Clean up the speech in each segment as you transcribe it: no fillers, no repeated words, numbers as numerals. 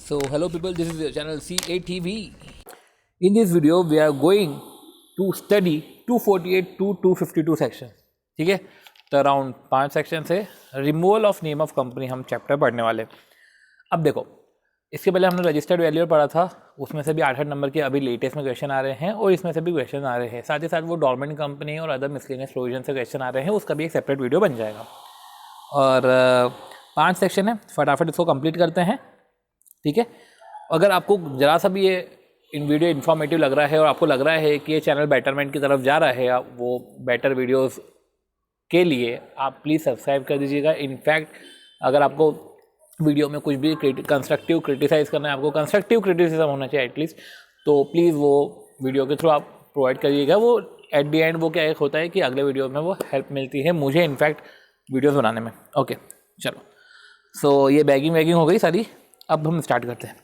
So hello people, this is your channel CATV. In this video we are going to study 248 to 252 section. ठीक है, तो around 5 section से removal of name of company हम chapter पढ़ने वाले। अब देखो, इसके पहले हमने रजिस्टर्ड वैल्यूअर पढ़ा था, उसमें से भी 8 नंबर के अभी लेटेस्ट में क्वेश्चन आ रहे हैं और इसमें से भी क्वेश्चन आ रहे हैं। साथ ही साथ वो डॉर्मेंट कंपनी और अदर मिसलेनियस प्रोविजन से क्वेश्चन आ रहे हैं, उसका भी एक सेपरेट वीडियो बन जाएगा। और 5 सेक्शन है, फटाफट इसको कंप्लीट करते हैं। ठीक है, अगर आपको ज़रा सा भी ये इन वीडियो इन्फॉर्मेटिव लग रहा है और आपको लग रहा है कि ये चैनल बेटरमेंट की तरफ जा रहा है, आप वो बेटर वीडियोस के लिए आप प्लीज़ सब्सक्राइब कर दीजिएगा। इनफैक्ट अगर आपको वीडियो में कुछ भी कंस्ट्रक्टिव क्रिटिसाइज़ करना है, आपको कंस्ट्रक्टिव क्रिटिसिज्म होना चाहिए एटलीस्ट, तो प्लीज़ वो वीडियो के थ्रू आप प्रोवाइड करिएगा। वो एट दी एंड वो क्या एक होता है कि अगले वीडियो में वो हेल्प मिलती है मुझे इनफैक्ट वीडियोज़ बनाने में। ओके चलो, सो ये बैगिंग हो गई सारी। अब हम स्टार्ट करते हैं।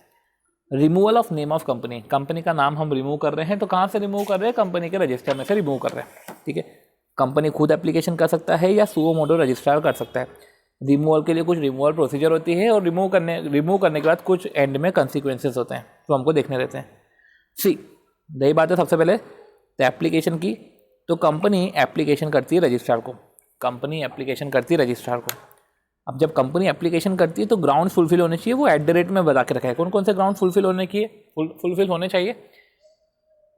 Removal of name of company, company का नाम हम रिमूव कर रहे हैं, तो कहाँ से रिमूव कर रहे हैं? कंपनी के रजिस्टर में से रिमूव कर रहे हैं। ठीक है, कंपनी खुद एप्लीकेशन कर सकता है या सुओ मोटो रजिस्ट्रार कर सकता है। रिमूवल के लिए कुछ रिमूवल प्रोसीजर होती है और रिमूव करने के बाद कुछ एंड में कंसिक्वेंसेस होते हैं, तो हमको देखने रहते हैं। सी यही बात है सबसे पहले तो एप्लीकेशन की, तो कंपनी एप्लीकेशन करती है रजिस्ट्रार को, कंपनी एप्लीकेशन करती है रजिस्ट्रार को। अब जब कंपनी एप्लीकेशन करती है तो ग्राउंड फुलफिल होने चाहिए, वो @ में बता के रखा है कौन कौन से ग्राउंड फुलफिल होने चाहिए।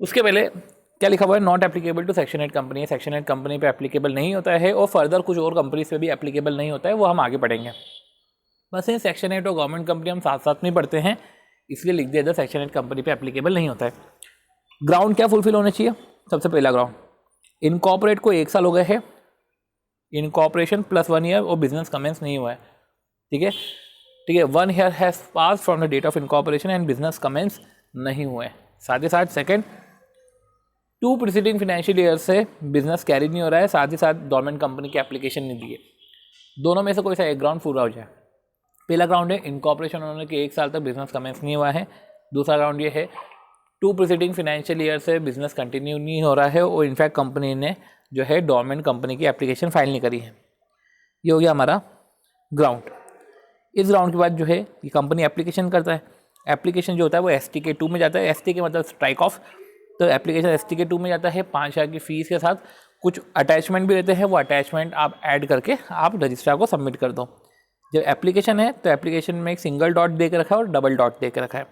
उसके पहले क्या लिखा हुआ है? Not applicable to section 8 company. Section 8 company पे एप्लीकेबल नहीं होता है और फर्दर कुछ और कंपनीज पे भी एप्लीकेबल नहीं होता है, वो हम आगे पढ़ेंगे। बस ये सेक्शन 8 और गवर्नमेंट कंपनी हम साथ साथ में पढ़ते हैं, इसलिए लिख दिया था सेक्शन 8 कंपनी पे एप्लीकेबल नहीं होता है। ग्राउंड क्या फुलफिल होने चाहिए? सबसे पहला ग्राउंड, इनकॉर्पोरेट को 1 साल हो गए है, इनकॉर्पोरेशन प्लस 1 ईयर और बिजनेस कमेंस नहीं हुआ है। ठीक है, 1 year has pass from the date of incorporation and business commence नहीं हुए। साथ ही साथ सेकंड, 2 प्रीसीडिंग फाइनेंशियल ईयर से बिजनेस कैरी नहीं हो रहा है, साथ ही साथ गवर्नमेंट कंपनी की एप्लीकेशन नहीं दी है। दोनों में से कोई सा एक ग्राउंड पूरा हो जाए। पहला ग्राउंड है इनकॉर्पोरेशन होने के 1 साल तक बिजनेस कमेंस नहीं हुआ है। दूसरा ग्राउंड ये है 2 प्रीसीडिंग फाइनेंशियल ईयर से बिजनेस कंटिन्यू नहीं हो रहा है और इनफैक्ट कंपनी ने जो है डॉर्मेंट कंपनी की एप्लीकेशन फाइल नहीं करी है। ये हो गया हमारा ग्राउंड। इस ग्राउंड के बाद जो है ये कंपनी एप्लीकेशन करता है, एप्लीकेशन जो होता है वो STK 2 में जाता है। STK मतलब स्ट्राइक ऑफ, तो एप्लीकेशन STK 2 में जाता है 5,000 की फ़ीस के साथ। कुछ अटैचमेंट भी रहते हैं, वो अटैचमेंट आप ऐड करके आप रजिस्ट्रार को सबमिट कर दो। जब एप्लीकेशन है तो एप्लीकेशन में एक सिंगल डॉट दे के रखा है और डबल डॉट दे के रखा है।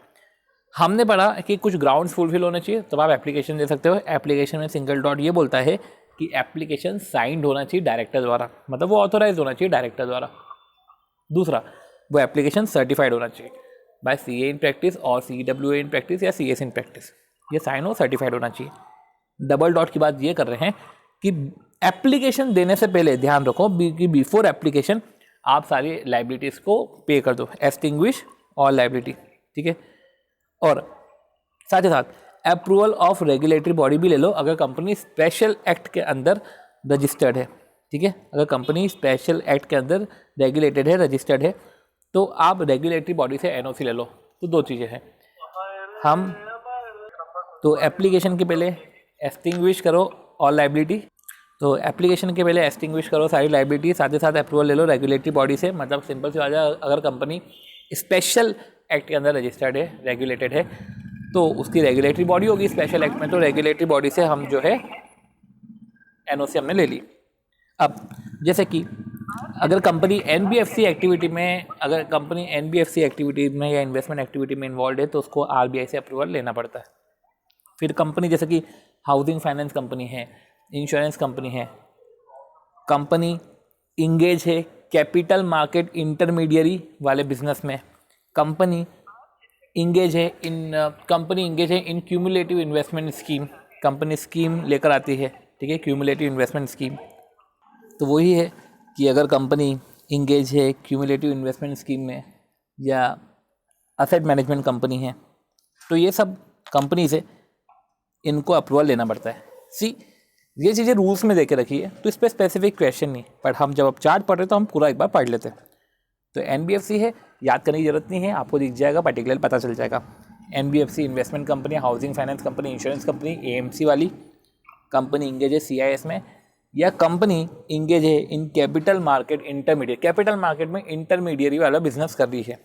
हमने पढ़ा कि कुछ ग्राउंड्स फुलफिल होने चाहिए तब आप एप्लीकेशन दे सकते हो। एप्लीकेशन में सिंगल डॉट ये बोलता है कि एप्लीकेशन साइंड होना चाहिए डायरेक्टर द्वारा, मतलब वो ऑथोराइज होना चाहिए डायरेक्टर द्वारा। दूसरा, वो एप्लीकेशन सर्टिफाइड होना चाहिए बाय CA इन प्रैक्टिस और CWA इन प्रैक्टिस या CS इन प्रैक्टिस, ये साइन हो सर्टिफाइड होना चाहिए। डबल डॉट की बात ये कर रहे हैं कि एप्लीकेशन देने से पहले ध्यान रखो कि बिफोर एप्लीकेशन आप सारी लाइबिलिटीज़ को पे कर दो, एक्सटिंग्विश ऑल लाइबिलिटी। ठीक है, और साथ ही साथ अप्रूवल ऑफ रेगुलेटरी बॉडी भी ले लो अगर कंपनी स्पेशल एक्ट के अंदर रजिस्टर्ड है। ठीक है, अगर कंपनी स्पेशल एक्ट के अंदर रेगुलेटेड है, रजिस्टर्ड है, तो आप रेगुलेटरी बॉडी से NOC ले लो। तो 2 चीज़ें हैं, हम तो एप्लीकेशन के पहले एक्सटिंग्विश करो ऑल लाइबिलिटी, तो एप्लीकेशन के पहले एक्सटिंग्विश करो सारी लाइबिलिटी, साथ ही साथ अप्रूवल ले लो रेगुलेटरी बॉडी से। मतलब सिंपल सी बात है, अगर कंपनी स्पेशल एक्ट के अंदर रजिस्टर्ड है, रेगुलेटेड है, तो उसकी रेगुलेटरी बॉडी होगी स्पेशल एक्ट में, तो रेगुलेटरी बॉडी से हम जो है NOC हमने ले ली। अब जैसे कि अगर कंपनी NBFC एक्टिविटी में या इन्वेस्टमेंट एक्टिविटी में इन्वॉल्व है तो उसको RBI से अप्रूवल लेना पड़ता है। फिर कंपनी जैसे कि हाउसिंग फाइनेंस कंपनी है, इंश्योरेंस कंपनी है, कंपनी इंगेज है कैपिटल मार्केट इंटरमीडियरी वाले बिजनेस में, कंपनी इंगेज है in cumulative investment scheme, company scheme लेकर आती है। ठीक है, क्यूमुलेटिव इन्वेस्टमेंट स्कीम, तो वही है कि अगर कंपनी इंगेज है क्यूमुलेटिव इन्वेस्टमेंट स्कीम में या असेट मैनेजमेंट कंपनी है, तो ये सब कंपनी से इनको अप्रूवल लेना पड़ता है। ये चीज़ें रूल्स में दे के रखी है, तो इस पर स्पेसिफिक क्वेश्चन नहीं, बट हम जब अब चार्ट पढ़ रहे तो हम पूरा एक बार पढ़ लेते हैं। तो NBFC है, याद करने की जरूरत नहीं है, आपको दिख जाएगा, पर्टिकुलर पता चल जाएगा। NBFC investment company, housing finance company, insurance company, AMC वाली कंपनी इंगेज है CIS में, या कंपनी इंगेज है in capital market intermediate, capital market में इंटरमीडिएरी वाला बिजनेस कर रही है।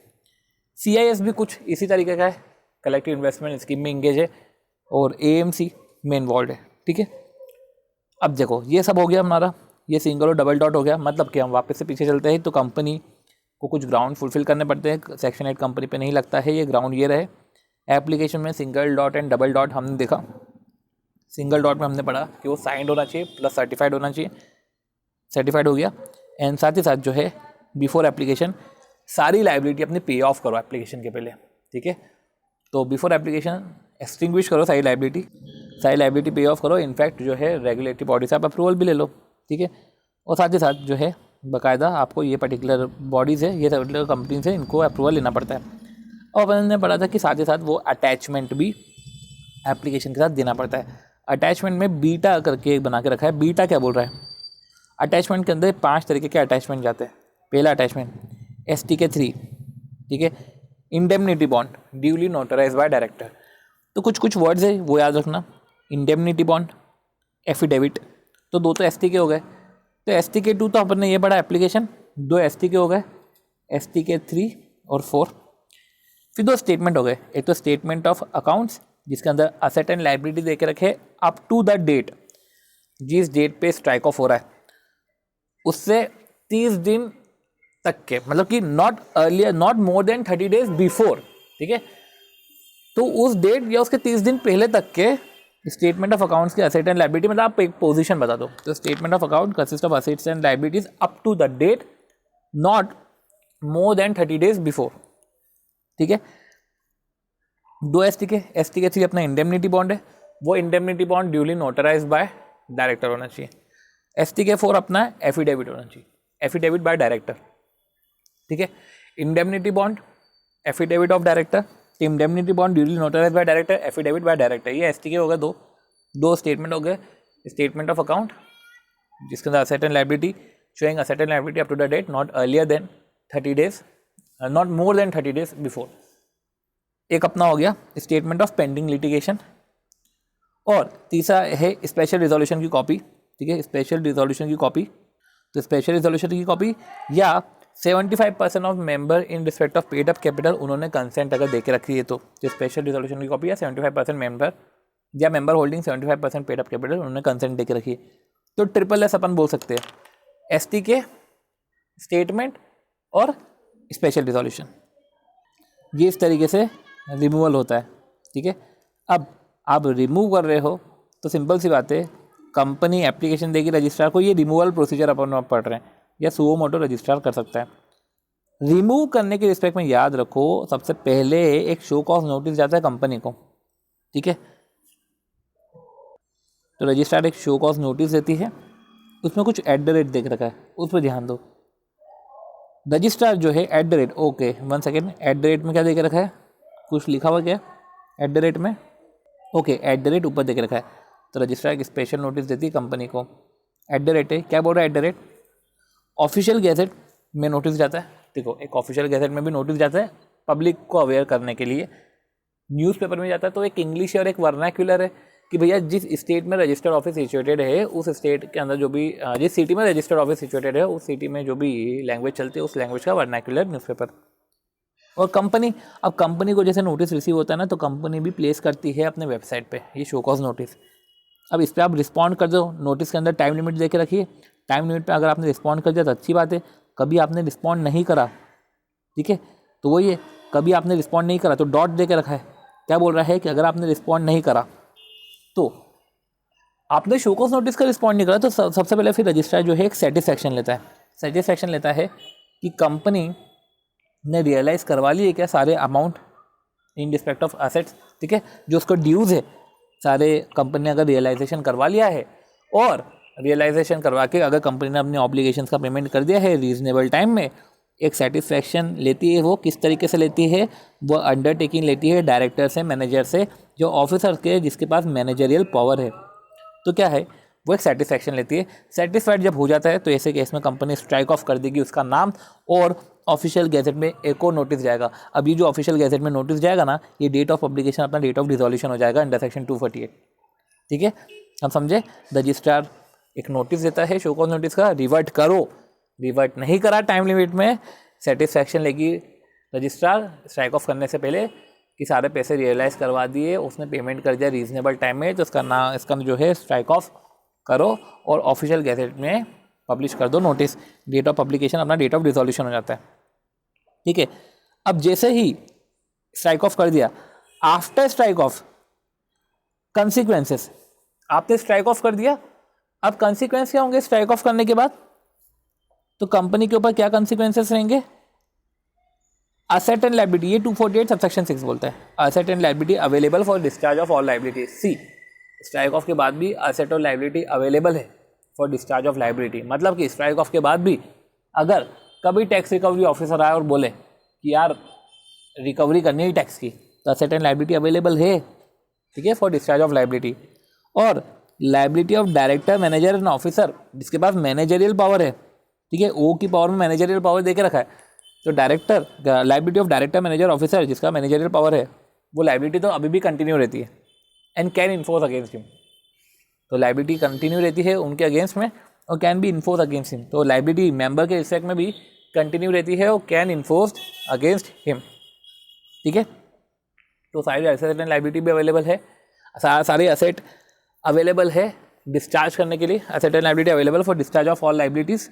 CIS भी कुछ इसी तरीके का है, कलेक्टिव इन्वेस्टमेंट स्कीम में इंगेज है, और AMC में इन्वॉल्व है। ठीक है, अब देखो ये सब हो गया हमारा, ये सिंगल और डबल डॉट हो गया। मतलब कि हम वापस से पीछे चलते हैं तो कंपनी को कुछ ग्राउंड फुलफिल करने पड़ते हैं, सेक्शन 8 कंपनी पे नहीं लगता है, ये ग्राउंड ये रहे। एप्लीकेशन में single dot and double dot हमने देखा। सिंगल डॉट में हमने पढ़ा कि वो साइंड होना चाहिए प्लस सर्टिफाइड होना चाहिए, सर्टिफाइड हो गया। एंड साथ ही साथ जो है बिफोर एप्लीकेशन सारी लाइबिलिटी अपनी पे ऑफ करो एप्लीकेशन के पहले। ठीक है, तो बिफोर एप्लीकेशन एक्सटिंग्विश करो सारी लाइबिलिटी पे ऑफ करो। इनफैक्ट जो है रेगुलेटरी बॉडी से आप अप्रूवल भी ले लो। ठीक है, और साथ ही साथ जो है बाकायदा आपको ये पर्टिकुलर बॉडीज़ है, ये पर्टिकुलर कंपनी से इनको अप्रूवल लेना पड़ता है। और अपन ने पढ़ा था कि साथ ही साथ वो अटैचमेंट भी एप्लीकेशन के साथ देना पड़ता है। अटैचमेंट में बीटा करके एक बना के रखा है। बीटा क्या बोल रहा है? अटैचमेंट के अंदर 5 तरीके के अटैचमेंट जाते हैं। पहला अटैचमेंट STK 3, ठीक है, indemnity bond duly notarise by director. तो कुछ वर्ड्स है वो याद रखना, इंडेमनिटी बॉन्ड, एफिडेविट, तो 2 तो STK हो गए। तो STK 2 तो अपन ने ये पढ़ा एप्लीकेशन, 2 STK हो गए, STK 3 और 4। फिर 2 स्टेटमेंट हो गए। एक तो स्टेटमेंट ऑफ अकाउंट्स जिसके अंदर असेट एंड लाइबिलिटी दे के रखे अप टू द डेट, जिस डेट पे स्ट्राइक ऑफ हो रहा है उससे 30 दिन तक के, मतलब कि not earlier, not more than 30 days before. ठीक है, तो उस डेट या उसके 30 दिन पहले तक के स्टेटमेंट ऑफ अकाउंट्स के असेट एंड लाइबिलिटी, मतलब आप एक पोजीशन बता दो। तो statement of account consist of assets and liabilities up to the date not more than 30 days before. ठीक है, 2 STK 3 अपना इंडेमनिटी बॉन्ड है, वो indemnity bond duly notarise by director होना चाहिए। STK 4 अपना एफिडेविट होना चाहिए, एफिडेविट बाय डायरेक्टर। ठीक है, indemnity bond, affidavit of director, indemnity bond duly notarise by director, affidavit by director. ये STK हो गए, दो स्टेटमेंट हो गए। स्टेटमेंट ऑफ अकाउंट जिसके अंदर asset and liability showing asset and liability up to the date not earlier than 30 days, not more than 30 days before. एक अपना हो गया स्टेटमेंट ऑफ पेंडिंग लिटिगेशन, और तीसरा है स्पेशल रिजोल्यूशन की कॉपी। ठीक है, स्पेशल रिजोल्यूशन की कॉपी, तो स्पेशल रिजोल्यूशन की कॉपी या 75% of member in respect of paid up capital उन्होंने कंसेंट अगर दे के रखी है तो स्पेशल रिजोल्यूशन की कॉपी या 75% मेंबर या member holding 75% paid up capital उन्होंने कंसेंट दे के रखी है। तो SSS अपन बोल सकते हैं, STK, स्टेटमेंट और स्पेशल रिजोल्यूशन, ये इस तरीके से रिमूवल होता है। ठीक है, अब आप रिमूव कर रहे हो तो सिंपल सी बात है, कंपनी एप्लीकेशन देगी रजिस्ट्रार को, ये रिमूवल प्रोसीजर अपन पढ़ रहे हैं, या सुओ मोटो रजिस्ट्रार कर सकता है। रिमूव करने के रिस्पेक्ट में याद रखो, सबसे पहले एक शो कॉज नोटिस जाता है कंपनी को। ठीक है, तो रजिस्ट्रार एक शो कॉज नोटिस देती है, उसमें कुछ @ देख रखा है, उस पर ध्यान दो। रजिस्ट्रार जो है @ ओके 1 सेकेंड, @ में क्या देख रखा है, कुछ लिखा हुआ क्या @ में? ओके, @ ऊपर देख रखा है। तो रजिस्ट्रार एक स्पेशल नोटिस देती है कंपनी को, @ है, क्या बोल रहा है @ ऑफिशियल गैजेट में नोटिस जाता है। देखो, एक ऑफिशियल गैजेट में भी नोटिस जाता है पब्लिक को अवेयर करने के लिए, न्यूज़पेपर में जाता है। तो एक इंग्लिश और एक वर्नाक्यूलर है कि भैया जिस स्टेट में रजिस्टर्ड ऑफिस सिचुएटेड है, उस स्टेट के अंदर जो भी जिस सिटी में रजिस्टर्ड ऑफिस सिचुएटेड है, उस सिटी में जो भी लैंग्वेज चलती है उस लैंग्वेज का वर्नाक्यूलर न्यूज़पेपर। और कंपनी, अब कंपनी को जैसे नोटिस रिसीव होता है ना, तो कंपनी भी प्लेस करती है अपने वेबसाइट पे ये शो कॉज नोटिस। अब इस पर आप रिस्पॉन्ड कर दो, नोटिस के अंदर टाइम लिमिट दे के रखिए, टाइम लिमिट पे अगर आपने रिस्पॉन्ड कर दिया तो अच्छी बात है। कभी आपने रिस्पॉन्ड नहीं करा, ठीक है, तो वही है, कभी आपने रिस्पॉन्ड नहीं करा तो डॉट दे के रखा है। क्या बोल रहा है कि अगर आपने रिस्पॉन्ड नहीं करा तो आपने शो कॉज नोटिस का रिस्पॉन्ड नहीं करा तो सबसे पहले फिर रजिस्ट्रार जो है एक सेटिस्फैक्शन लेता है। सेटिस्फैक्शन लेता है कि कंपनी ने रियलाइज़ करवा लिए क्या सारे amount in respect of assets. ठीक है, जो उसको ड्यूज़ है सारे कंपनी ने अगर रियलाइजेशन करवा लिया है, और रियलाइजेशन करवा के अगर कंपनी ने अपने ऑब्लिगेशंस का पेमेंट कर दिया है रीजनेबल टाइम में, एक सेटिस्फैक्शन लेती है। वो किस तरीके से लेती है? वो अंडरटेकिंग लेती है डायरेक्टर से, मैनेजर से, जो ऑफिसर के जिसके पास मैनेजरियल पावर है। तो क्या है, वो एक सेटिस्फैक्शन लेती है। सेटिस्फाइड जब हो जाता है तो ऐसे केस में कंपनी स्ट्राइक ऑफ कर देगी उसका नाम, और ऑफिशियल गैजेट में एक और नोटिस जाएगा। अब ये जो ऑफिशियल गैजेट में नोटिस जाएगा ना, ये डेट ऑफ पब्लिकेशन अपना डेट ऑफ डिसोल्यूशन हो जाएगा अंडर सेक्शन 248। ठीक है, हम समझे। रजिस्ट्रार एक नोटिस देता है शो कॉज नोटिस का, रिवर्ट करो, रिवर्ट नहीं करा टाइम लिमिट में, सेटिस्फैक्शन लेगी रजिस्ट्रार स्ट्राइक ऑफ करने से पहले कि सारे पैसे रियलाइज करवा दिए, उसने पेमेंट कर दिया रीजनेबल टाइम में, तो इसका जो है स्ट्राइक ऑफ करो और ऑफिशियल गैजेट में पब्लिश कर दो नोटिस। डेट ऑफ पब्लिकेशन अपना डेट ऑफ डिसोल्यूशन हो जाता है। ठीक है, अब जैसे ही स्ट्राइक ऑफ कर दिया, आफ्टर स्ट्राइक ऑफ कंसिक्वेंसेस, आपने स्ट्राइक ऑफ कर दिया, अब कंसिक्वेंस क्या होंगे स्ट्राइक ऑफ करने के बाद? तो कंपनी के ऊपर क्या कंसिक्वेंसेस रहेंगे? असेट एंड लायबिलिटी, ये 248 सबसेक्शन 6 बोलता है, asset and liability available for discharge of all liability. See, strike off के बाद भी असेट और लायबिलिटी अवेलेबल है फॉर डिस्चार्ज ऑफ लायबिलिटी। मतलब कि स्ट्राइक ऑफ के बाद भी अगर कभी टैक्स रिकवरी ऑफिसर आए और बोले कि यार रिकवरी करनी है टैक्स की, तो असेट एंड लायबिलिटी अवेलेबल है, ठीक है, फॉर डिस्चार्ज ऑफ लायबिलिटी। और liability of director, manager and officer, जिसके पास मैनेजरियल पावर है, ठीक है, ओ की पावर में मैनेजरियल पावर दे के रखा है, तो director, liability of director, manager, officer, जिसका मैनेजरियल पावर है, वो लायबिलिटी तो अभी भी कंटिन्यू रहती है and can enforce against him. तो लायबिलिटी कंटिन्यू रहती है उनके अगेंस्ट में और can be enforce against him. तो लायबिलिटी मेंबर के रिस्पेक्ट में भी कंटिन्यू रहती है और कैन इन्फोर्स अगेंस्ट हिम। ठीक है, तो सारी एसेट एंड लायबिलिटी भी अवेलेबल है, सारे एसेट अवेलेबल है डिस्चार्ज करने के लिए। Asset and liability available for discharge of all liabilities.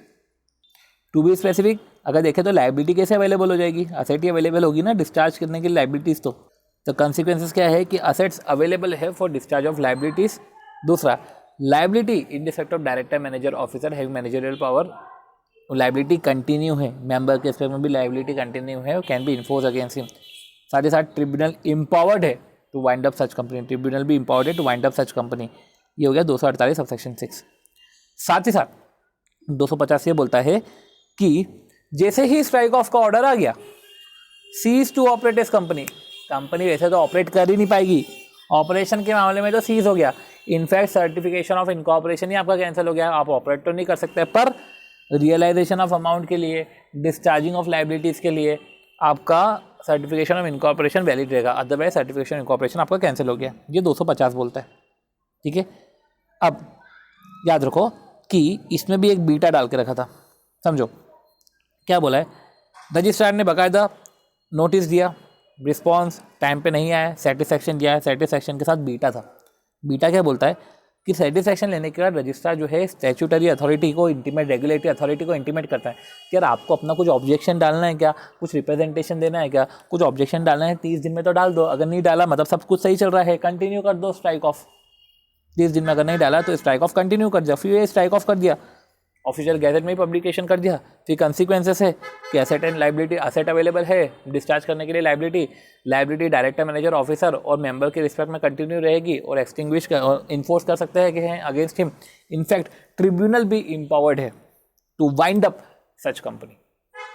To be specific, अगर देखें तो लायबिलिटी कैसे अवेलेबल हो जाएगी? असेट ही अवेलेबल होगी ना डिस्चार्ज करने के लिए लायबिलिटीज। तो कंसिक्वेंसेस क्या है कि असेट्स अवेलेबल है फॉर डिस्चार्ज ऑफ लायबिलिटीज। दूसरा, liability in defect of director, manager, officer have managerial power, liability continue है, मेंबर के रिस्पेक्ट में भी लायबिलिटी कंटिन्यू है, can be enforce against him. साथ ही साथ ट्रिब्यूनल इम्पावर्ड है to wind up such company, tribunal भी इम्पावर्ड है to wind up such company. ये हो गया 248 सबसेक्शन 6। साथ ही साथ 250 ये बोलता है कि जैसे ही स्ट्राइक ऑफ का ऑर्डर आ गया, cease to operate as company, company वैसे तो ऑपरेट कर ही नहीं पाएगी, ऑपरेशन के मामले में तो सीज हो गया, इनफैक्ट सर्टिफिकेशन ऑफ इनकॉर्पोरेशन ही आपका कैंसिल हो गया, आप ऑपरेट तो नहीं कर सकते, पर रियलाइजेशन ऑफ अमाउंट के लिए, डिस्चार्जिंग ऑफ लायबिलिटीज़ के लिए आपका सर्टिफिकेशन ऑफ इनकॉर्पोरेशन वैलिड रहेगा, अदरवाइज सर्टिफिकेशन इनकॉर्पोरेशन आपका कैंसिल हो गया। ये 250 बोलता है। ठीक है, अब याद रखो कि इसमें भी एक बीटा डाल के रखा था, समझो क्या बोला है। रजिस्ट्रार ने बाकायदा नोटिस दिया, रिस्पॉन्स टाइम पे नहीं आया, सेटिस्फैक्शन दिया है, सेटिस्फैक्शन के साथ बीटा था। बीटा क्या बोलता है कि सेटिस्फैक्शन लेने के बाद रजिस्ट्रार जो है स्टैट्यूटरी अथॉरिटी को इंटीमेट, रेगुलेटरी अथॉरिटी को इंटीमेट करता है कि यार आपको अपना कुछ ऑब्जेक्शन डालना है क्या, कुछ रिप्रेजेंटेशन देना है क्या, कुछ ऑब्जेक्शन डालना है 30 दिन में तो डाल दो, अगर नहीं डाला मतलब सब कुछ सही चल रहा है, कंटिन्यू कर दो स्ट्राइक ऑफ। 30 दिन में अगर नहीं डाला तो स्ट्राइक ऑफ कंटिन्यू कर दिया, फिर ये स्ट्राइक ऑफ कर दिया, ऑफिशियल गैजेट में ही पब्लिकेशन कर दिया। फिर कंसिक्वेंसेस है कि asset and liability, asset available है डिस्चार्ज करने के लिए, लायबिलिटी डायरेक्टर, मैनेजर, ऑफिसर और मेंबर के रिस्पेक्ट में कंटिन्यू रहेगी और एक्सटिंग्विश और इन्फोर्स कर सकते हैं कि हैं अगेंस्ट हिम। इनफैक्ट ट्रिब्यूनल भी इम्पावर्ड है to wind up such company,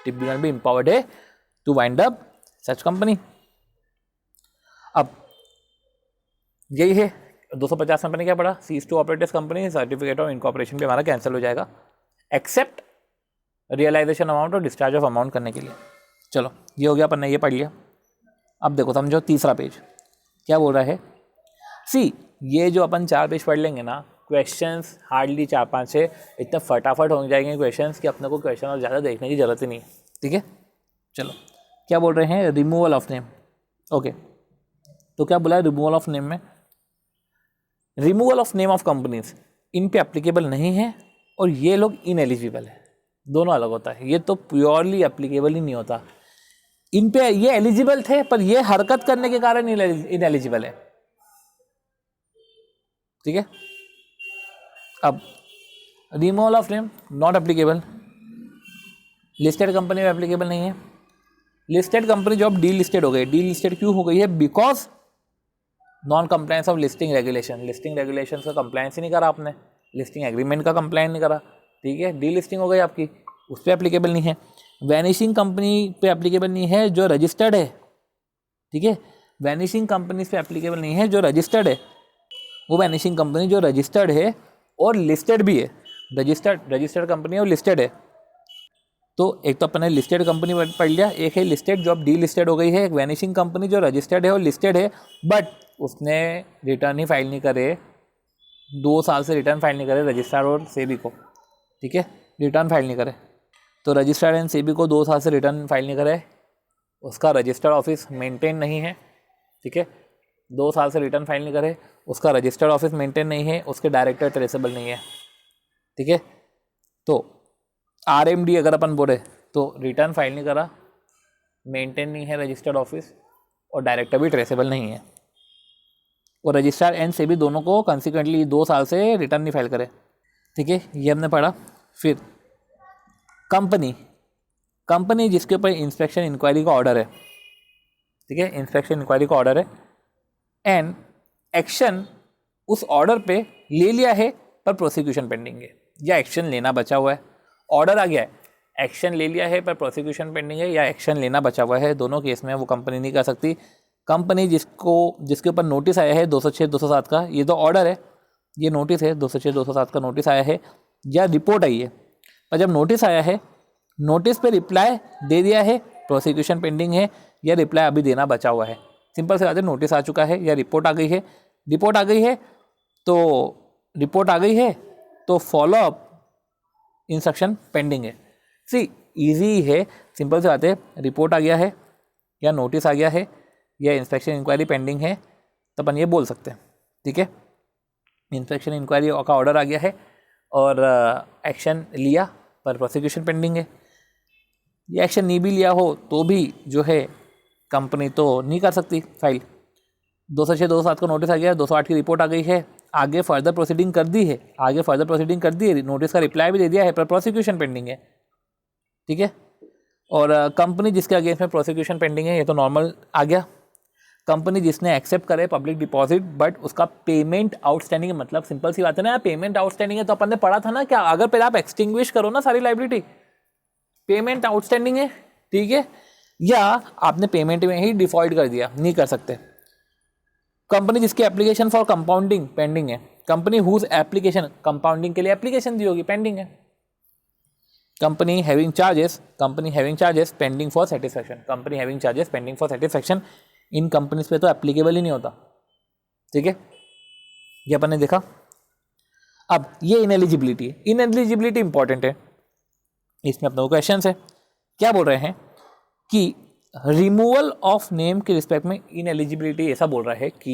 tribunal भी इम्पावर्ड है to wind up such company. अब यही है 250 कंपनी क्या पड़ा, cease to operate as company, certificate of incorporation भी हमारा कैंसिल हो जाएगा एक्सेप्ट रियलाइजेशन अमाउंट और डिस्चार्ज ऑफ अमाउंट करने के लिए। चलो ये हो गया, अपन ने ये पढ़ लिया। अब देखो समझो तीसरा पेज क्या बोल रहा है। सी, ये जो अपन 4 पेज पढ़ लेंगे ना, क्वेश्चंस हार्डली 4-5 है, इतने फटाफट हो जाएंगे क्वेश्चंस कि अपने को क्वेश्चन और ज़्यादा देखने की जरूरत ही नहीं है। ठीक है, चलो क्या बोल रहे हैं, रिमूवल ऑफ नेम। ओके, तो क्या बोला है रिमूवल ऑफ नेम में, removal of name of companies in पे एप्लीकेबल नहीं है और ये लोग इनएलिजिबल है, दोनों अलग होता है। ये तो प्योरली एप्लीकेबल ही नहीं होता, इन पे ये एलिजिबल थे पर ये हरकत करने के कारण इनएलिजिबल है। ठीक है, अब removal of name not applicable, listed company में एप्लीकेबल नहीं है। लिस्टेड कंपनी जो अब डी लिस्टेड हो गई, डी लिस्टेड क्यों हो गई है, because non compliance of listing regulation, listing regulation का कंप्लायंस ही नहीं करा आपने, लिस्टिंग एग्रीमेंट का कंप्लायंस नहीं करा, ठीक है, डी लिस्टिंग हो गई आपकी, उस पर एप्लीकेबल नहीं है। वैनिशिंग कंपनी पे एप्लीकेबल नहीं है जो रजिस्टर्ड है, ठीक है, वैनिशिंग कंपनीज पे एप्लीकेबल नहीं है जो रजिस्टर्ड है, वो वैनिशिंग कंपनी जो रजिस्टर्ड है और लिस्टेड भी है, रजिस्टर्ड कंपनी और लिस्टेड है। तो एक तो अपने लिस्टेड कंपनी पढ़ लिया, एक है लिस्टेड जो अब डी लिस्टेड हो गई है, एक वैनिशिंग कंपनी जो रजिस्टर्ड है और लिस्टेड है बट उसने रिटर्न ही फाइल नहीं करे, 2 साल से रिटर्न फाइल नहीं करे रजिस्ट्रार और सेबी को, ठीक है, रिटर्न फाइल नहीं करे। तो रजिस्ट्रार एंड सेबी को 2 साल से रिटर्न फाइल नहीं करे, उसका रजिस्टर्ड ऑफिस मेंटेन नहीं है, ठीक है, 2 साल से रिटर्न फाइल नहीं करे, उसका रजिस्टर्ड ऑफिस मेंटेन नहीं है, उसके डायरेक्टर ट्रेसेबल नहीं है, ठीक है। तो RMD अगर अपन बोले तो रिटर्न फाइल नहीं करा, मेंटेन नहीं है रजिस्टर्ड ऑफिस, और डायरेक्टर भी ट्रेसेबल नहीं है, और रजिस्ट्रार एंड से भी दोनों को कंसिक्वेंटली 2 साल से रिटर्न नहीं फाइल करे, ठीक है, ये हमने पढ़ा। फिर कंपनी जिसके ऊपर इंस्पेक्शन इंक्वायरी का ऑर्डर है, ठीक है, इंस्पेक्शन इंक्वायरी का ऑर्डर है, एंड एक्शन उस ऑर्डर पे ले लिया है पर प्रोसिक्यूशन पेंडिंग है, या एक्शन लेना बचा हुआ है, ऑर्डर आ गया है, एक्शन ले लिया है पर प्रोसिक्यूशन पेंडिंग है, या एक्शन लेना बचा हुआ है, दोनों केस में वो कंपनी नहीं कर सकती। कंपनी जिसके ऊपर नोटिस आया है 206 207 का, ये तो ऑर्डर है, ये नोटिस है 206 207 का नोटिस आया है या रिपोर्ट आई है, पर जब नोटिस आया है, नोटिस पे रिप्लाई दे दिया है, प्रोसिक्यूशन पेंडिंग है, या रिप्लाई अभी देना बचा हुआ है। सिंपल से बात है, नोटिस आ चुका है या रिपोर्ट आ गई है, रिपोर्ट आ गई है तो फॉलोअप इंस्ट्रक्शन पेंडिंग है। सी इजी है, सिंपल से बात है, रिपोर्ट आ गया है या नोटिस आ गया है या इंस्पेक्शन इंक्वायरी पेंडिंग है तो अपन ये बोल सकते हैं, ठीक है, इंस्पेक्शन इंक्वायरी का ऑर्डर आ गया है और एक्शन लिया पर प्रोसिक्यूशन पेंडिंग है। ये एक्शन नहीं भी लिया हो तो भी जो है कंपनी तो नहीं कर सकती फाइल। 206 207 का नोटिस आ गया, 208 की रिपोर्ट आ गई है, आगे फर्दर प्रोसीडिंग कर दी है, नोटिस का रिप्लाई भी दे दिया है पर प्रोसिक्यूशन पेंडिंग है, ठीक है। और कंपनी जिसके अगेंस्ट में प्रोसिक्यूशन पेंडिंग है, ये तो नॉर्मल आ गया। कंपनी जिसने एक्सेप्ट करे पब्लिक डिपॉजिट बट उसका पेमेंट आउटस्टैंडिंग है, मतलब सिंपल सी बात है ना, पेमेंट आउटस्टैंडिंग है तो अपन ने पढ़ा था ना क्या, अगर पहले आप एक्सटिंग्विश करो ना सारी लायबिलिटी, पेमेंट आउटस्टैंडिंग है, ठीक है, या आपने पेमेंट में ही डिफॉल्ट कर दिया, नहीं कर सकते। कंपनी जिसकी एप्लीकेशन फॉर कंपाउंडिंग पेंडिंग है, कंपनी हुज एप्लीकेशन कंपाउंडिंग के लिए एप्लीकेशन दी होगी, पेंडिंग है। Company having charges pending for satisfaction, in companies पे तो एप्लीकेबल ही नहीं होता, ठीक है, ये अपन ने देखा। अब ये इनएलिजिबिलिटी इंपॉर्टेंट है, इसमें अपने क्वेश्चन है, क्या बोल रहे हैं कि रिमूवल ऑफ नेम के रिस्पेक्ट में इनएलिजिबिलिटी ऐसा बोल रहा है कि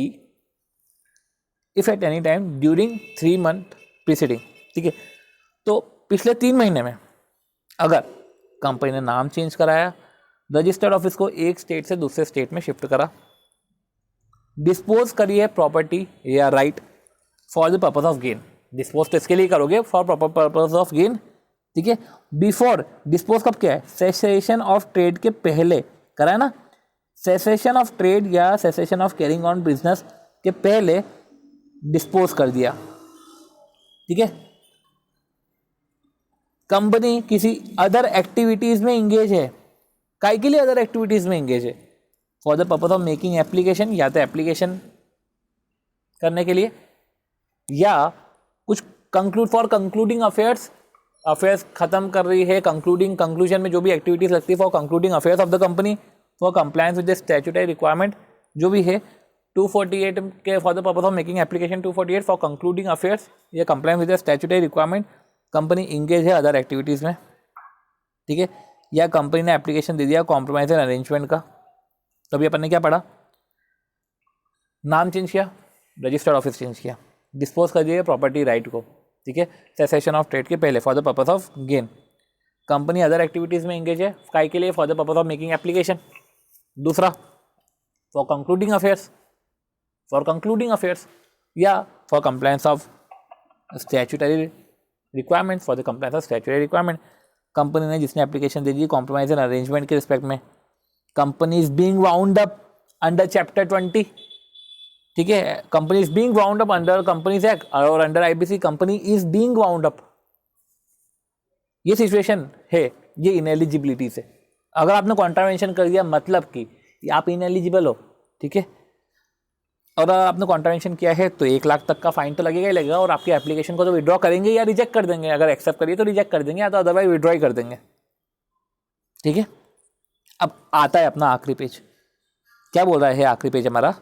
if at any time during 3 month preceding, ठीक है, तो पिछले 3 महीने में अगर कंपनी ने नाम चेंज कराया, रजिस्टर्ड ऑफिस को एक स्टेट से दूसरे स्टेट में शिफ्ट करा, डिस्पोज करी है प्रॉपर्टी या right for the purpose of gain, dispose तो इसके लिए करोगे for proper purpose of gain, ठीक है। बिफोर डिस्पोज कब क्या है, सेसेशन ऑफ ट्रेड के पहले करा है ना, सेसेशन ऑफ ट्रेड या cessation of carrying on business के पहले डिस्पोज कर दिया, ठीक है। कंपनी किसी अदर एक्टिविटीज में इंगेज है, काय के लिए अदर एक्टिविटीज में इंगेज है, for the purpose of making application, या तो एप्लीकेशन करने के लिए, या कुछ कंक्लूडिंग अफेयर्स खत्म कर रही है, कंक्लूजन में जो भी एक्टिविटीज लगती है for concluding affairs of the company, for compliance with the statutory requirement जो भी है 248 के for the purpose of making application, 248 for concluding affairs या compliance with the statutory requirement, company engage है अदर एक्टिविटीज़ में, ठीक है, या कंपनी ने एप्लीकेशन दे दिया कॉम्प्रोमाइज एंड अरेंजमेंट का, तभी अपन ने क्या पढ़ा, नाम चेंज किया, रजिस्टर्ड ऑफिस चेंज किया, डिस्पोज कर दिया प्रॉपर्टी राइट को, ठीक है, सेसेशन ऑफ ट्रेड के पहले for the purpose of gain. Company other activities में इंगेज है, काय के लिए, for the purpose of making application. दूसरा फॉर कंक्लूडिंग अफेयर्स या for compliance of statutory requirement, for the compliance of statutory requirement. Company ने जिसने एप्लीकेशन दे दी कॉम्प्रोमाइज एंड अरेंजमेंट के रिस्पेक्ट में, company is being wound up under chapter 20, ठीक है, company is being wound up under companies act और under IBC, company is being wound up, ये situation है, ये इनएलिजिबिलिटी से। अगर आपने कॉन्ट्रावेंशन कर दिया मतलब कि आप इनएलिजिबल हो, ठीक है, और आपने कॉन्ट्रावेंशन किया है तो 1 लाख तक का फाइन तो लगेगा ही लगेगा, और आपकी एप्लीकेशन को तो विड्रॉ करेंगे या रिजेक्ट कर देंगे, अगर एक्सेप्ट करिए तो रिजेक्ट कर देंगे या तो अदरवाइज विड्रॉ ही कर देंगे, ठीक है। अब आता है अपना आखिरी पेज, क्या बोल रहा है आखिरी पेज हमारा,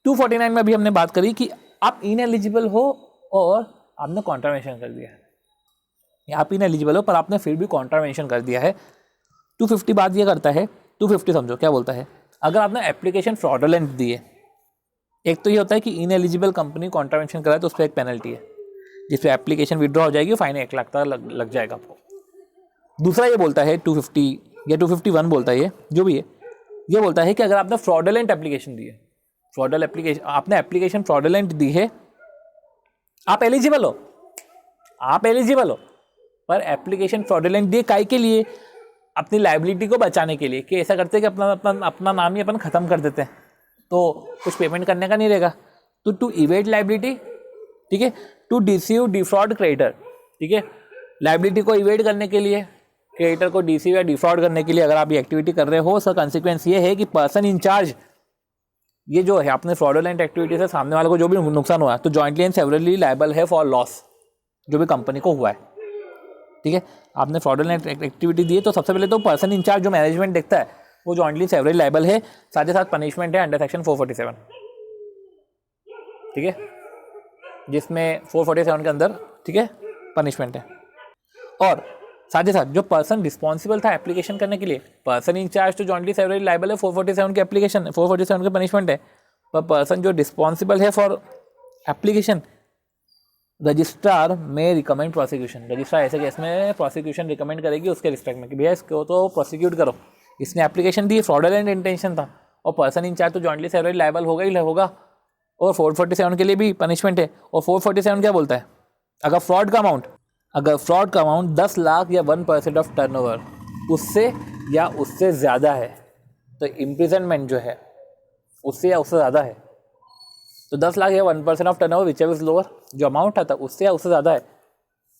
249 में अभी हमने बात करी कि आप इनएलिजिबल हो और आपने कॉन्ट्रावेंशन कर दिया है, आप इनएलिजिबल हो पर आपने फिर भी कॉन्ट्रावेंशन कर दिया है। 250 बात यह करता है 250 समझो क्या बोलता है, अगर आपने एप्लीकेशन फ्रॉडुलेंट दी है, एक तो ये होता है कि इनएलिजिबल कंपनी कॉन्ट्रावेंशन कराए तो उस पर एक पेनल्टी है जिसपे एप्लीकेशन विड्रॉ हो जाएगी, फाइन 1 लाख तक लग जाएगा आपको। दूसरा ये बोलता है 250 या 251 बोलता है, ये जो भी है, ये बोलता है कि अगर आपने फ्रॉडुलेंट एप्लीकेशन दी है, आपने एप्लीकेशन फ्रॉडुलेंट दी है, आप एलिजिबल हो, पर एप्लीकेशन फ्रॉडुलेंट दी काहे के लिए, अपनी लाइबिलिटी को बचाने के लिए, कि ऐसा करते हैं कि अपना नाम ही अपन ख़त्म कर देते हैं तो कुछ पेमेंट करने का नहीं रहेगा। तो टू इवेट लाइबिलिटी, ठीक है, टू डिसीव डिफ्रॉड क्रेडिटर, ठीक है, लाइबिलिटी को इवेट करने के लिए, क्रेडिटर को डिसीव या डिफ्रॉड करने के लिए अगर आप ये एक्टिविटी कर रहे हो, उसका कॉन्सिक्वेंस ये है कि पर्सन इंचार्ज, ये जो है आपने फ्रॉडुलेंट एक्टिविटी से सामने वाले को जो भी नुकसान हुआ है तो जॉइंटली एंड सेवरली लायबल है फॉर लॉस जो भी कंपनी को हुआ है, ठीक है। आपने फ्रॉडुलेंट एक्टिविटी दी है तो सबसे पहले तो पर्सन इंचार्ज जो मैनेजमेंट देखता है वो जॉइंटली सेवरली लायबल है, साथ ही साथ पनिशमेंट है अंडर सेक्शन 447, ठीक है, जिसमें 447 के अंदर, ठीक है, पनिशमेंट है। और साथ ही साथ जो पर्सन रिस्पॉन्सिबल था एप्लीकेशन करने के लिए, पर्सन इंचार्ज तो जॉइंटली सेवरली लायबल है, 447 की एप्लीकेशन 447 के पनिशमेंट है, पर पर्सन जो रिस्पॉन्सिबल है फॉर एप्लीकेशन, रजिस्ट्रार में रिकमेंड प्रोसिक्यूशन, रजिस्ट्रार ऐसे केस में प्रोसिक्यूशन रिकमेंड करेगी उसके रिस्पेक्ट में कि भैया इसको तो प्रोसिक्यूट करो, इसने एप्लीकेशन दी, फ्रॉडुलेंट इंटेंशन था, और पर्सन इंचार्ज तो जॉइंटली सेवरली लायबल होगा ही होगा। और 447 के लिए भी पनिशमेंट है। और 447 क्या बोलता है, अगर फ्रॉड का अमाउंट 10 लाख या 1% ऑफ टर्नओवर उससे या उससे ज़्यादा है तो इम्प्रिजनमेंट जो है उससे या उससे ज़्यादा है, तो 10 लाख या 1% of turnover which is lower, जो अमाउंट आता है उससे या उससे ज़्यादा है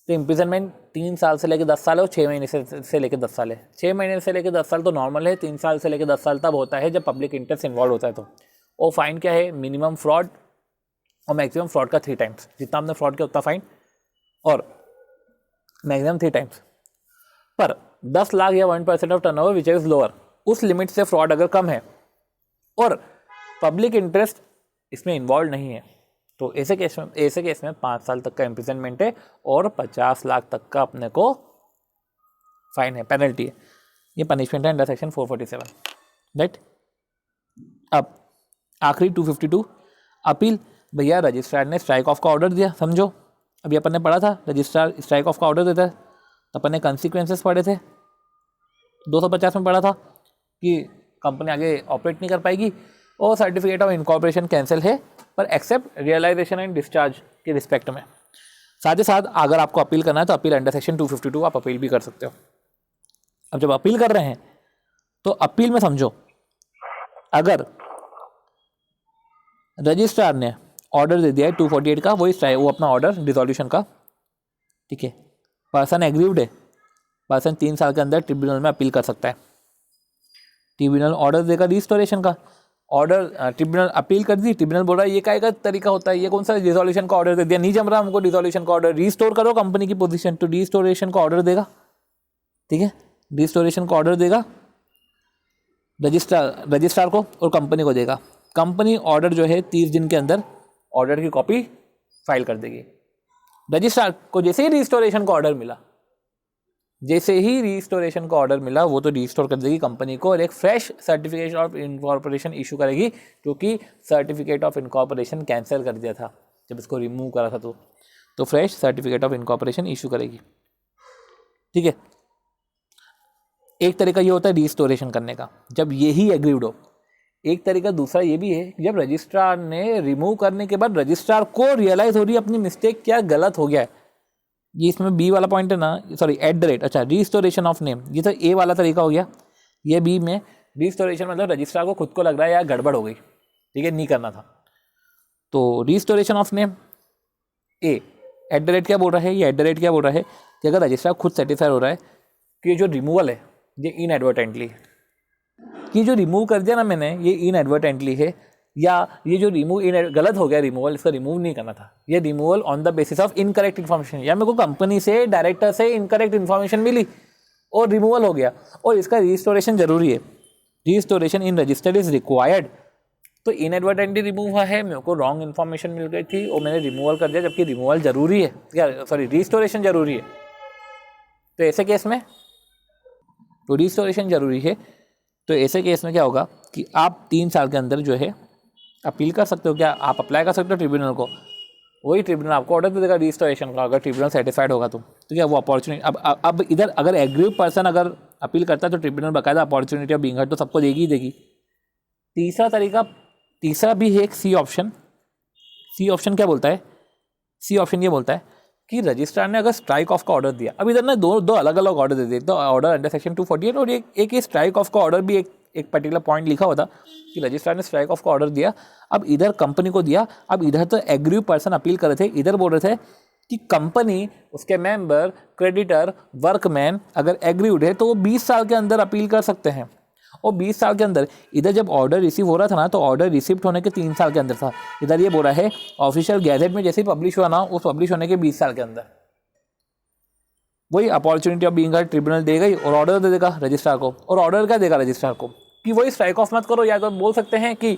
तो इम्प्रिजनमेंट 3 साल से लेकर 10 साल है, और 6 महीने से लेकर 10 साल है। 6 महीने से लेकर 10 साल तो नॉर्मल है, 3 साल से लेकर 10 साल तब होता है जब पब्लिक इंटरेस्ट इन्वॉल्व होता है तो। और फाइन क्या है, मिनिमम फ्रॉड और मैक्सिमम फ्रॉड का 3 टाइम्स, जितना आपने फ्रॉड किया उतना फाइन, और मैक्सिमम 3 टाइम्स। पर 10 लाख या 1% of turnover which is lower, उस लिमिट से फ्रॉड अगर कम है और पब्लिक इंटरेस्ट इसमें इन्वॉल्व नहीं है तो ऐसे केस में 5 साल तक का इम्प्रिजनमेंट है और 50 लाख तक का अपने को फाइन है, पेनल्टी है। ये पनिशमेंट है अंडर सेक्शन 447, राइट। अब आखिरी 252 अपील। भैया रजिस्ट्रार ने स्ट्राइक ऑफ का ऑर्डर दिया, समझो अभी अपन ने पढ़ा था रजिस्ट्रार स्ट्राइक ऑफ का ऑर्डर देता है, तो अपन ने कंसिक्वेंसेस पढ़े थे 250 में पढ़ा था कि कंपनी आगे ऑपरेट नहीं कर पाएगी और सर्टिफिकेट ऑफ इनकॉर्पोरेशन कैंसिल है पर एक्सेप्ट रियलाइजेशन एंड डिस्चार्ज के रिस्पेक्ट में। साथ ही साथ अगर आपको अपील करना है तो अपील अंडर सेक्शन 252 आप अपील भी कर सकते हो। अब जब अपील कर रहे हैं तो अपील में समझो अगर रजिस्ट्रार ने ऑर्डर दे दिया है 248 का, वो अपना ऑर्डर डिसॉल्यूशन का, ठीक है, पर्सन एग्रीव्ड है, पर्सन 3 साल के अंदर ट्रिब्यूनल में अपील कर सकता है। ट्रिब्यूनल ऑर्डर देगा रिस्टोरेशन का, ऑर्डर ट्रिब्यूनल अपील कर दी, ट्रिब्यूनल बोल रहा है ये क्या का तरीका होता है, ये कौन सा रिजोल्यूशन का ऑर्डर दे दिया, नहीं जम रहा हमको रिजोल्यूशन का ऑर्डर, रिस्टोर करो कंपनी की पोजीशन, तो रिस्टोरेशन का ऑर्डर देगा, ठीक है, रिस्टोरेशन का ऑर्डर देगा रजिस्ट्रार को और कंपनी को देगा। कंपनी ऑर्डर जो है 30 दिन के अंदर ऑर्डर की कॉपी फाइल कर देगी। रजिस्ट्रार को जैसे ही रिस्टोरेशन का ऑर्डर मिला वो तो रिस्टोर कर देगी कंपनी को और एक fresh certificate of incorporation issue करेगी, क्योंकि सर्टिफिकेट ऑफ इनकॉर्पोरेशन कैंसिल कर दिया था जब इसको रिमूव करा था तो fresh certificate of incorporation issue करेगी, ठीक है। एक तरीका ये होता है रिस्टोरेशन करने का जब यही एग्रीड हो। एक तरीका दूसरा ये भी है जब रजिस्ट्रार ने रिमूव करने के बाद रजिस्ट्रार को रियलाइज हो रही है अपनी मिस्टेक क्या गलत हो गया है, ये इसमें बी वाला पॉइंट है ना, सॉरी @ अच्छा रिस्टोरेशन ऑफ नेम, ये तो ए वाला तरीका हो गया, ये बी में रिस्टोरेशन मतलब रजिस्ट्रार को खुद को लग रहा है यार गड़बड़ हो गई, ठीक है, नहीं करना था, तो रिस्टोरेशन ऑफ नेम ए @ क्या बोल रहा है, ये @ क्या बोल रहा है कि अगर रजिस्ट्रार खुद सेटिस्फाई हो रहा है कि जो रिमूवल है ये इनएडवर्टेंटली कि जो रिमूव कर दिया ना मैंने ये इनएडवर्टेंटली है, या ये जो गलत हो गया रिमूवल, इसका रिमूव नहीं करना था, ये removal on the basis of incorrect information, या मेरे को कंपनी से डायरेक्टर से इनकरेक्ट इन्फॉर्मेशन मिली और रिमूवल हो गया और इसका रिस्टोरेशन जरूरी है, restoration in registered is required, तो इनएडवर्टेंटली रिमूव हुआ है, मेरे को रॉन्ग इन्फॉर्मेशन मिल गई थी और मैंने रिमूवल कर दिया जबकि रिमूवल जरूरी है, या सॉरी रिस्टोरेशन जरूरी है। तो ऐसे केस में तो रिस्टोरेशन जरूरी है तो ऐसे केस में क्या होगा कि आप 3 साल के अंदर जो है अपील कर सकते हो। क्या आप अप्लाई कर सकते हो ट्रिब्यूनल को, वही ट्रिब्यूनल आपको ऑर्डर दे देगा रजिस्ट्रेशन का, अगर ट्रिब्यूनल सेटिस्फाइड होगा तो क्या वो अपॉर्चुनिटी अब इधर अगर एग्रीव पर्सन अगर अपील करता है तो ट्रिब्यूनल बाकायदा अपॉर्चुनिटी ऑफ बीइंग हर्ड तो सबको देगी ही देगी। तीसरा भी है एक सी ऑप्शन क्या बोलता है, सी ऑप्शन ये बोलता है कि रजिस्ट्रार ने अगर स्ट्राइक ऑफ का ऑर्डर दिया, अब इधर ना दो अलग अलग ऑर्डर दे दिए, तो ऑर्डर अंडर सेक्शन 248 और एक ये स्ट्राइक ऑफ का ऑर्डर भी एक पर्टिकुलर पॉइंट लिखा होता कि रजिस्ट्रार ने स्ट्राइक ऑफ का ऑर्डर दिया, अब इधर कंपनी को दिया, अब इधर तो एग्रीव पर्सन अपील कर रहे थे, इधर बोल रहे थे कि कंपनी, उसके मेंबर, क्रेडिटर, वर्कमैन अगर एग्रीव्ड है तो वो 20 साल के अंदर अपील कर सकते हैं। और 20 साल के अंदर इधर जब ऑर्डर रिसीव हो रहा था ना तो ऑर्डर रिसीव होने के 3 साल के अंदर था, इधर ये बोल रहा है ऑफिशियल गैजेट में जैसे ही पब्लिश हुआ ना उस पब्लिश होने के 20 साल के अंदर। वही opportunity of being heard tribunal दे गई और ऑर्डर दे देगा रजिस्ट्रार को, और ऑर्डर क्या देगा रजिस्ट्रार को कि वही स्ट्राइक ऑफ मत करो, या तो बोल सकते हैं कि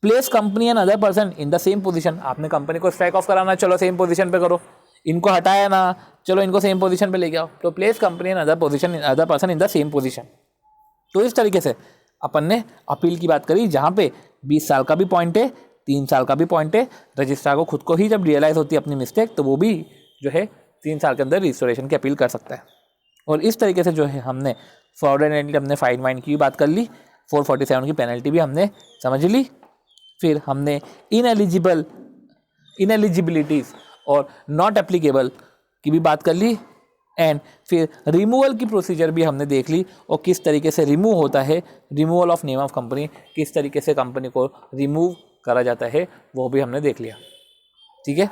place company and other person in the same position. आपने कंपनी को स्ट्राइक ऑफ कराना, चलो सेम पोजीशन पे करो, इनको हटाया ना, चलो इनको सेम पोजीशन पे लेके आओ, तो place company and other person in the same position. तो इस तरीके से अपन ने अपील की बात करी, जहाँ पे 20 साल का भी पॉइंट है, 3 साल का भी पॉइंट है। रजिस्ट्रार को खुद को ही जब रियलाइज़ होती है अपनी मिस्टेक तो वो भी जो है 3 साल के अंदर रिस्टोरेशन की अपील कर सकता है। और इस तरीके से जो है हमने फ्रॉडुलेंटली हमने फाइन वाइन की भी बात कर ली, 447 की पेनल्टी भी हमने समझ ली, फिर हमने इनएलिजिबिलिटीज़ और नॉट एप्लीकेबल की भी बात कर ली, एंड फिर रिमूवल की प्रोसीजर भी हमने देख ली, और किस तरीके से रिमूव होता है, removal of name of company, किस तरीके से कंपनी को रिमूव करा जाता है वो भी हमने देख लिया। ठीक है,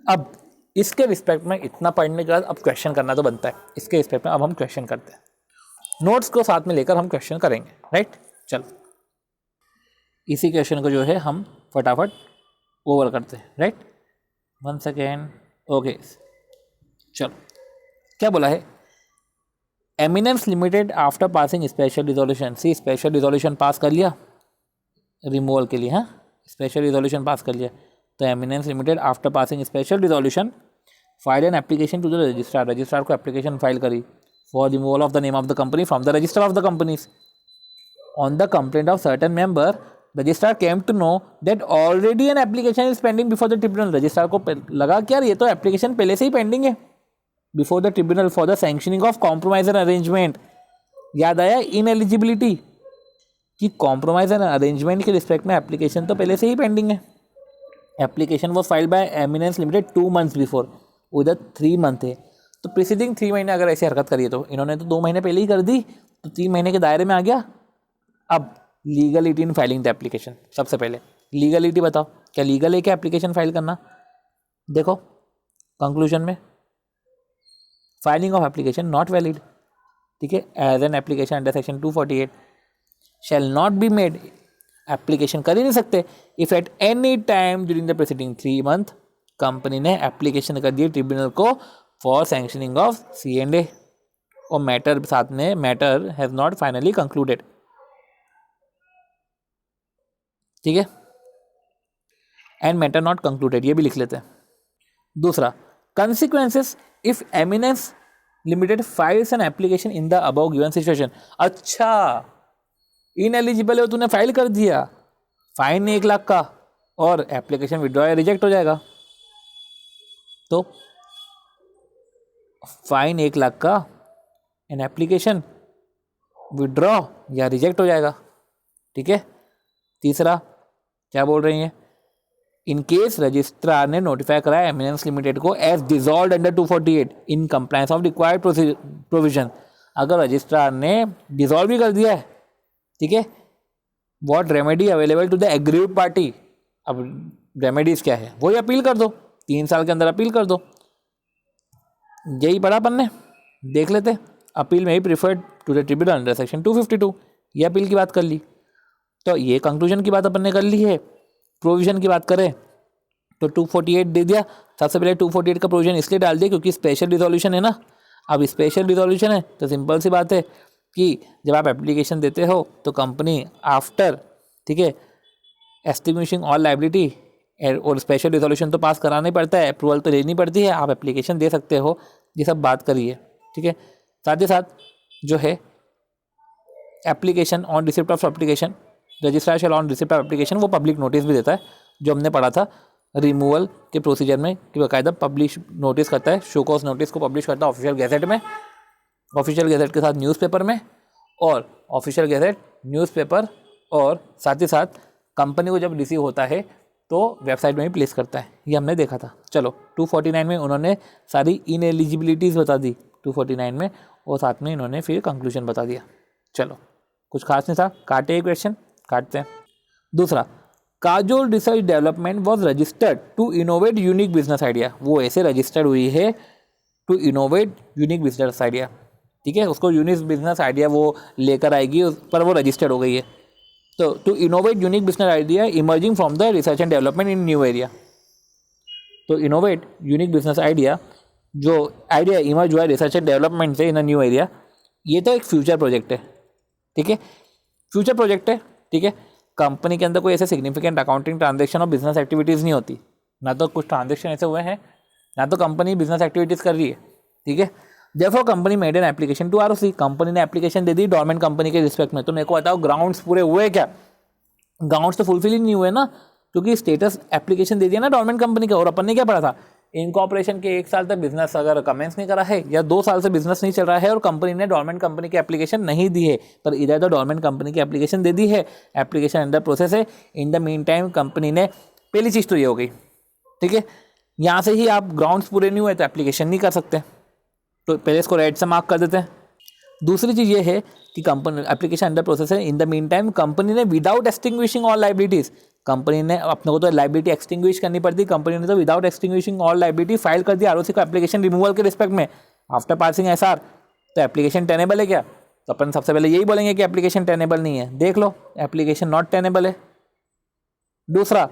अब इसके रिस्पेक्ट में इतना पढ़ने के बाद अब क्वेश्चन करना तो बनता है, इसके रिस्पेक्ट में अब हम क्वेश्चन करते हैं, नोट्स को साथ में लेकर हम क्वेश्चन करेंगे। राइट, चलो इसी क्वेश्चन को जो है हम फटाफट ओवर करते हैं। राइट, 1 सेकेंड, ओके, चलो क्या बोला है, eminence limited after passing special resolution, see special resolution pass कर लिया रिमूवल के लिए, हाँ स्पेशल रिजोल्यूशन पास कर लिया, तो eminence limited after passing special resolution file an application to the registrar, registrar को एप्लीकेशन फाइल करी for removal of the name of the company from the register of the companies. On the complaint of certain member registrar came to know that already an application is pending before the tribunal. Registrar को लगा कि यार ये तो application पहले से ही pending है before the tribunal for the sanctioning of compromise and arrangement. याद आया इनएलिजिबिलिटी कि कॉम्प्रोमाइज एंड अरेंजमेंट के रिस्पेक्ट में एप्लीकेशन तो पहले से ही पेंडिंग है। Application was filed by eminence limited 2 months before, उधर 3 month है, तो प्रीसीडिंग 3 महीने अगर ऐसी हरकत करिए तो इन्होंने तो 2 महीने पहले ही कर दी, तो 3 महीने के दायरे में आ गया। अब legality in filing the application, सबसे पहले लीगलिटी बताओ, क्या लीगल है क्या एप्लीकेशन फाइल करना? देखो कंक्लूजन में filing of application not valid, ठीक है, as an application under section 248 shall not be made, application कर ही नहीं सकते if at any time during the preceding 3 month company ने एप्लीकेशन कर दी ट्रिब्यूनल को फॉर सैंक्शनिंग ऑफ C&A और मैटर साथ में matter has not finally concluded. ठीक है, एंड मैटर नॉट कंक्लूडेड ये भी लिख लेते हैं। दूसरा, consequences if eminence limited files an application in the above given situation. अच्छा, इनएलिजिबल है, तूने फाइल कर दिया, फाइन 1 लाख का और एप्लीकेशन विड्रॉ या रिजेक्ट हो जाएगा, तो फाइन 1 लाख का एन एप्लीकेशन विड्रॉ या रिजेक्ट हो जाएगा। ठीक है, तीसरा क्या बोल रही हैं, इन केस रजिस्ट्रार ने नोटिफाई कराया एमिनेंस लिमिटेड को as dissolved under 248 in compliance of required provision, अगर रजिस्ट्रार ने डिसॉल्व भी कर दिया है, ठीक है, what remedy available to the aggrieved party. अब रेमेडीज क्या है, वही अपील कर दो, 3 साल के अंदर अपील कर दो, यही पढ़ा अपन ने, देख लेते। अपील में ही preferred to the tribunal under section 252, ये अपील की बात कर ली, तो ये कंक्लूजन की बात अपन ने कर ली है। प्रोविजन की बात करें तो 248 दे दिया, सबसे पहले 248 का प्रोविजन इसलिए डाल दिया क्योंकि स्पेशल रिजोल्यूशन है ना। अब स्पेशल रिजोल्यूशन है तो सिंपल सी बात है कि जब आप एप्लीकेशन देते हो तो कंपनी आफ्टर, ठीक है, एस्टिमेशन ऑल लायबिलिटी और स्पेशल रिजोल्यूशन तो पास कराना ही पड़ता है, अप्रूवल तो लेनी पड़ती है, आप एप्लीकेशन दे सकते हो, ये सब बात करिए। ठीक है, साथ ही साथ जो है application on receipt of application, registrar shell on receipt of application वो पब्लिक नोटिस भी देता है, जो हमने पढ़ा था रिमूवल के प्रोसीजर में कि बाकायदा पब्लिश नोटिस करता है, शो कॉज नोटिस को पब्लिश करता है ऑफिशियल गैजेट में, ऑफिशियल गैजेट के साथ न्यूज़पेपर में, और ऑफिशियल गैजेट न्यूज़पेपर और साथ ही साथ कंपनी को जब रिसीव होता है तो वेबसाइट में भी प्लेस करता है। ये हमने देखा था। चलो 249 में उन्होंने सारी इनएलिजिबिलिटीज़ बता दी 249 में, और साथ में इन्होंने फिर कंक्लूजन बता दिया। चलो कुछ खास नहीं था, काटे क्वेश्चन, काटते हैं। दूसरा, Kajol research development was registered to innovate unique business idea. वो ऐसे रजिस्टर्ड हुई है to innovate unique business idea, ठीक है, उसको यूनिक बिजनेस आइडिया वो लेकर आएगी, उस पर वो रजिस्टर्ड हो गई है। तो to innovate unique business idea emerging from the research and development in new area. तो इनोवेट यूनिक बिजनेस आइडिया, जो आइडिया इमर्ज हुआ है रिसर्च एंड डेवलपमेंट से इन अ न्यू एरिया, ये तो एक फ्यूचर प्रोजेक्ट है, ठीक है, फ्यूचर प्रोजेक्ट है, ठीक है। कंपनी के अंदर कोई ऐसे सिग्निफिकेंट अकाउंटिंग ट्रांजेक्शन और बिजनेस एक्टिविटीज़ नहीं होती, ना तो कुछ ट्रांजेक्शन ऐसे हुए हैं, ना तो कंपनी बिजनेस एक्टिविटीज़ कर रही है, ठीक है। Therefore company made an application to ROC, company ने एप्लीकेशन दे दी डोरमेंट कंपनी के रिस्पेक्ट में। तो मेरे को बताओ ग्राउंड्स पूरे हुए क्या? ग्राउंड्स तो फुलफिल ही नहीं हुए ना, क्योंकि स्टेटस एप्लीकेशन दे दिया ना डोरमेंट कंपनी का। और अपन ने क्या पढ़ा था, इनकॉर्पोरेशन के 1 साल तक बिजनेस अगर कमेंस नहीं करा है या 2 साल से बिजनेस नहीं चल रहा है और कंपनी ने डोरमेंट कंपनी की एप्लीकेशन नहीं दी है, पर इधर तो डोरमेंट कंपनी की एप्लीकेशन दे दी है, एप्लीकेशन अंडर प्रोसेस है। In the meantime company ने, पहली चीज़ तो ये हो गई, ठीक है। यहाँ से ही आप ग्राउंड्स पूरे नहीं हुए तो एप्लीकेशन नहीं कर सकते, तो पहले इसको रेड से मार्क कर देते हैं। दूसरी चीज़ ये है कि कंपनी एप्लीकेशन अंडर प्रोसेस है। In the meantime company ने without extinguishing all liabilities, company ने अपने को तो लाइबिलिटी एक्सटिंग्विश करनी पड़ती, कंपनी ने तो without extinguishing all liability file कर दिया आरओसी को एप्लीकेशन रिमूवल के रिस्पेक्ट में आफ्टर पासिंग एसआर। तो एप्लीकेशन टेनेबल है क्या? तो अपन सबसे पहले यही बोलेंगे कि एप्लीकेशन टेनेबल नहीं है। देख लो, एप्लीकेशन नॉट टेनेबल है। दूसरा,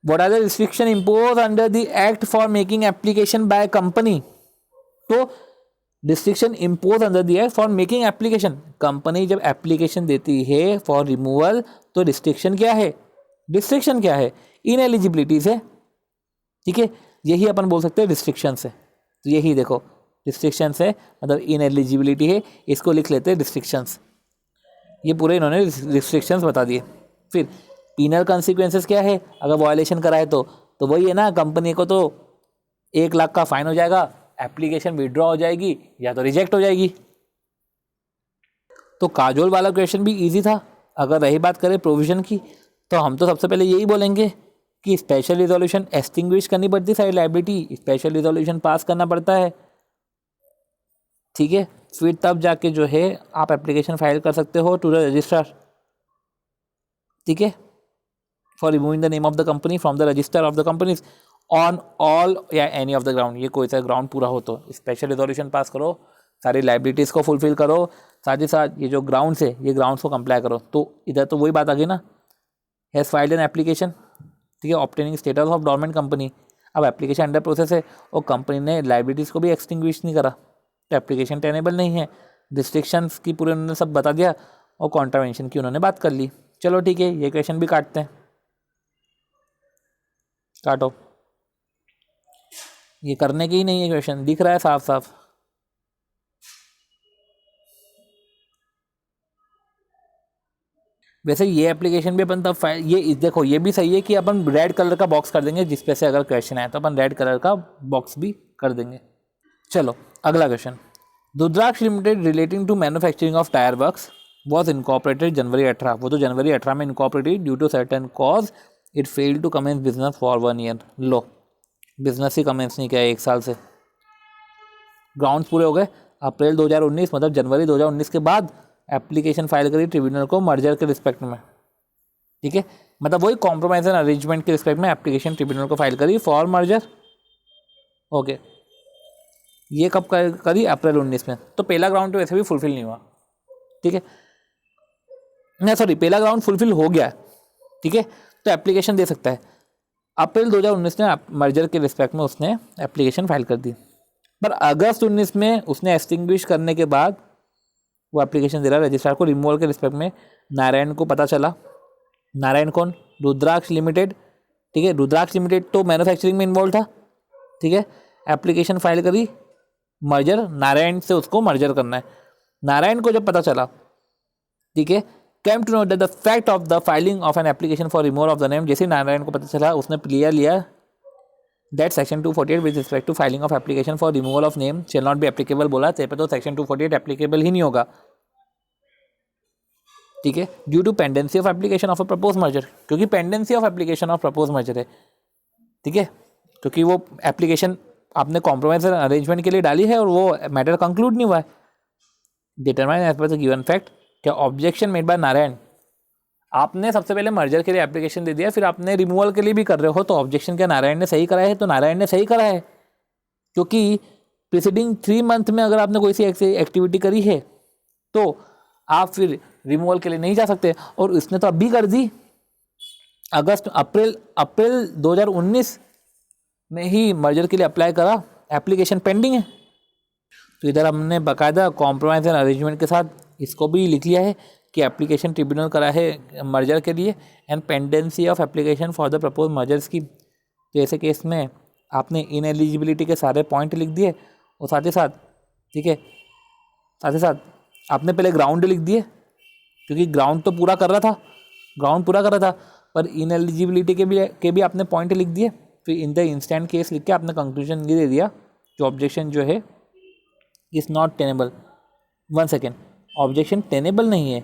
what are the restriction impose under the act for making application by company. तो restriction impose under the act for making application, company जब एप्लीकेशन देती है फॉर रिमूवल तो रिस्ट्रिक्शन क्या है? रिस्ट्रिक्शन क्या है? इनएलिजिबिलिटीज है, ठीक है, यही अपन बोल सकते हैं रिस्ट्रिक्शन है। तो यही देखो रिस्ट्रिक्शन है, मतलब इनएलिजिबिलिटी है, इसको लिख लेते हैं रिस्ट्रिक्शंस। ये पूरे इन्होंने रिस्ट्रिक्शंस बता दिए। फिर पीनल कॉन्सिक्वेंसेस क्या है अगर वायलेशन कराए तो वही है ना, कंपनी को तो 1 लाख का फाइन हो जाएगा, एप्लीकेशन विड्रॉ हो जाएगी या तो रिजेक्ट हो जाएगी। तो काजोल वाला क्वेश्चन भी इजी था। अगर रही बात करें प्रोविजन की, तो हम तो सबसे पहले यही बोलेंगे कि स्पेशल रिजोल्यूशन एस्टिंग्विश करनी पड़ती है सारी लाइबिलिटी, स्पेशल रिजोल्यूशन पास करना पड़ता है, ठीक है। फिर तब जाके जो है आप एप्लीकेशन फाइल कर सकते हो टू द रजिस्ट्रार, ठीक है, for removing the name of the company from the register of the companies on all या एनी ऑफ द ग्राउंड। ये कोई सा ग्राउंड पूरा हो तो स्पेशल रिजोल्यूशन पास करो, सारी लाइबिलिटीज़ को फुलफिल करो, साथ ही साथ ये जो ग्राउंड्स है ये ग्राउंड्स को कंप्लाई करो। तो इधर तो वही बात आ गई ना, हैज़ फाइल्ड एन एप्लीकेशन, ठीक है, obtaining status of dormant company. अब एप्लीकेशन अंडर प्रोसेस है और कंपनी ने लाइबिलिटीज़ को भी एक्सटिंग्विश नहीं करा, तो एप्लीकेशन टेनेबल नहीं है। रिस्ट्रिक्शंस की पूरे उन्होंने सब बता दिया और कॉन्ट्रावेंशन की उन्होंने बात कर ली। चलो ठीक है, ये क्वेश्चन भी काटते हैं, काटो। ये करने की ही नहीं है क्वेश्चन, दिख रहा है साफ साफ। वैसे ये एप्लीकेशन भी अपन तब फाइल, ये देखो ये भी सही है कि अपन रेड कलर का बॉक्स कर देंगे, जिस पे से अगर क्वेश्चन आए तो अपन रेड कलर का बॉक्स भी कर देंगे। चलो अगला question, Rudraksh limited relating to manufacturing of tyre works was incorporated January 18। वो तो जनवरी 18 में incorporated due to certain cause it failed to commence business for 1 year. लो, बिजनेस ही कमेंस नहीं किया 1 साल से। ग्राउंड्स पूरे हो गए, अप्रैल 2019 मतलब जनवरी 2019 के बाद एप्लीकेशन फाइल करी ट्रिब्यूनल को मर्जर के रिस्पेक्ट में, ठीक है, मतलब वही कॉम्प्रोमाइज एंड अरेंजमेंट के रिस्पेक्ट में एप्लीकेशन ट्रिब्यूनल को फाइल करी फॉर मर्जर। ओके, ये कब करी? अप्रैल 19 में। तो पहला ग्राउंड तो वैसे भी फुलफिल नहीं हुआ, ठीक है, नहीं सॉरी, पहला ग्राउंड फुलफिल हो गया, ठीक है, तो एप्लीकेशन दे सकता है। अप्रैल 2019 में मर्जर के रिस्पेक्ट में उसने एप्लीकेशन फाइल कर दी, पर अगस्त 19 में उसने एक्सटिंग्विश करने के बाद वो एप्लीकेशन दे रहा है रजिस्ट्रार को रिमूवल के रिस्पेक्ट में। नारायण को पता चला, नारायण कौन? रुद्राक्ष लिमिटेड, ठीक है, रुद्राक्ष लिमिटेड तो मैन्युफैक्चरिंग में इन्वॉल्व था, ठीक है, एप्लीकेशन फाइल करी मर्जर, नारायण से उसको मर्जर करना है। नारायण को जब पता चला ठीक है। Came to know that the fact of the filing of an application for removal of the name, जैसे नारायण को पता चला उसने क्लियर लिया that section 248 with respect to filing of application for removal of name shall not be applicable, बोला तेरे पे तो सेक्शन 248 एप्लीकेबल ही नहीं होगा, ठीक है, due to pendency of application of a propose merger, क्योंकि pendency of application of propose merger है, ठीक है, क्योंकि वो एप्लीकेशन आपने कॉम्प्रोमाइज अरेंजमेंट के लिए डाली है और वो मैटर कंक्लूड नहीं हुआ है। Determine as per the given fact, क्या ऑब्जेक्शन मेड बाय नारायण, आपने सबसे पहले मर्जर के लिए एप्लीकेशन दे दिया, फिर आपने रिमूवल के लिए भी कर रहे हो, तो ऑब्जेक्शन क्या नारायण ने सही करा है? तो नारायण ने सही करा है, क्योंकि प्रीसीडिंग 3 मंथ में अगर आपने कोई सी एक्टिविटी करी है तो आप फिर रिमूवल के लिए नहीं जा सकते, और इसने तो अभी कर दी, अप्रैल 2019 में ही मर्जर के लिए अप्लाई करा, एप्लीकेशन पेंडिंग है। तो इधर हमने बाकायदा कॉम्प्रोमाइज एंड अरेंजमेंट के साथ इसको भी लिख लिया है कि एप्लीकेशन ट्रिब्यूनल करा है मर्जर के लिए and pendency of application for the propose merger scheme. तो ऐसे केस में आपने इनएलिजिबिलिटी के सारे पॉइंट लिख दिए और साथ ही साथ, ठीक है, साथ ही साथ आपने पहले ग्राउंड लिख दिए, क्योंकि ग्राउंड तो पूरा कर रहा था, पर इनएलिजिबिलिटी के भी आपने पॉइंट लिख दिए। फिर इन द इंस्टेंट केस लिख के आपने कंक्लूजन ये दे दिया कि ऑब्जेक्शन जो है is not tenable. 1 second, objection tenable नहीं है,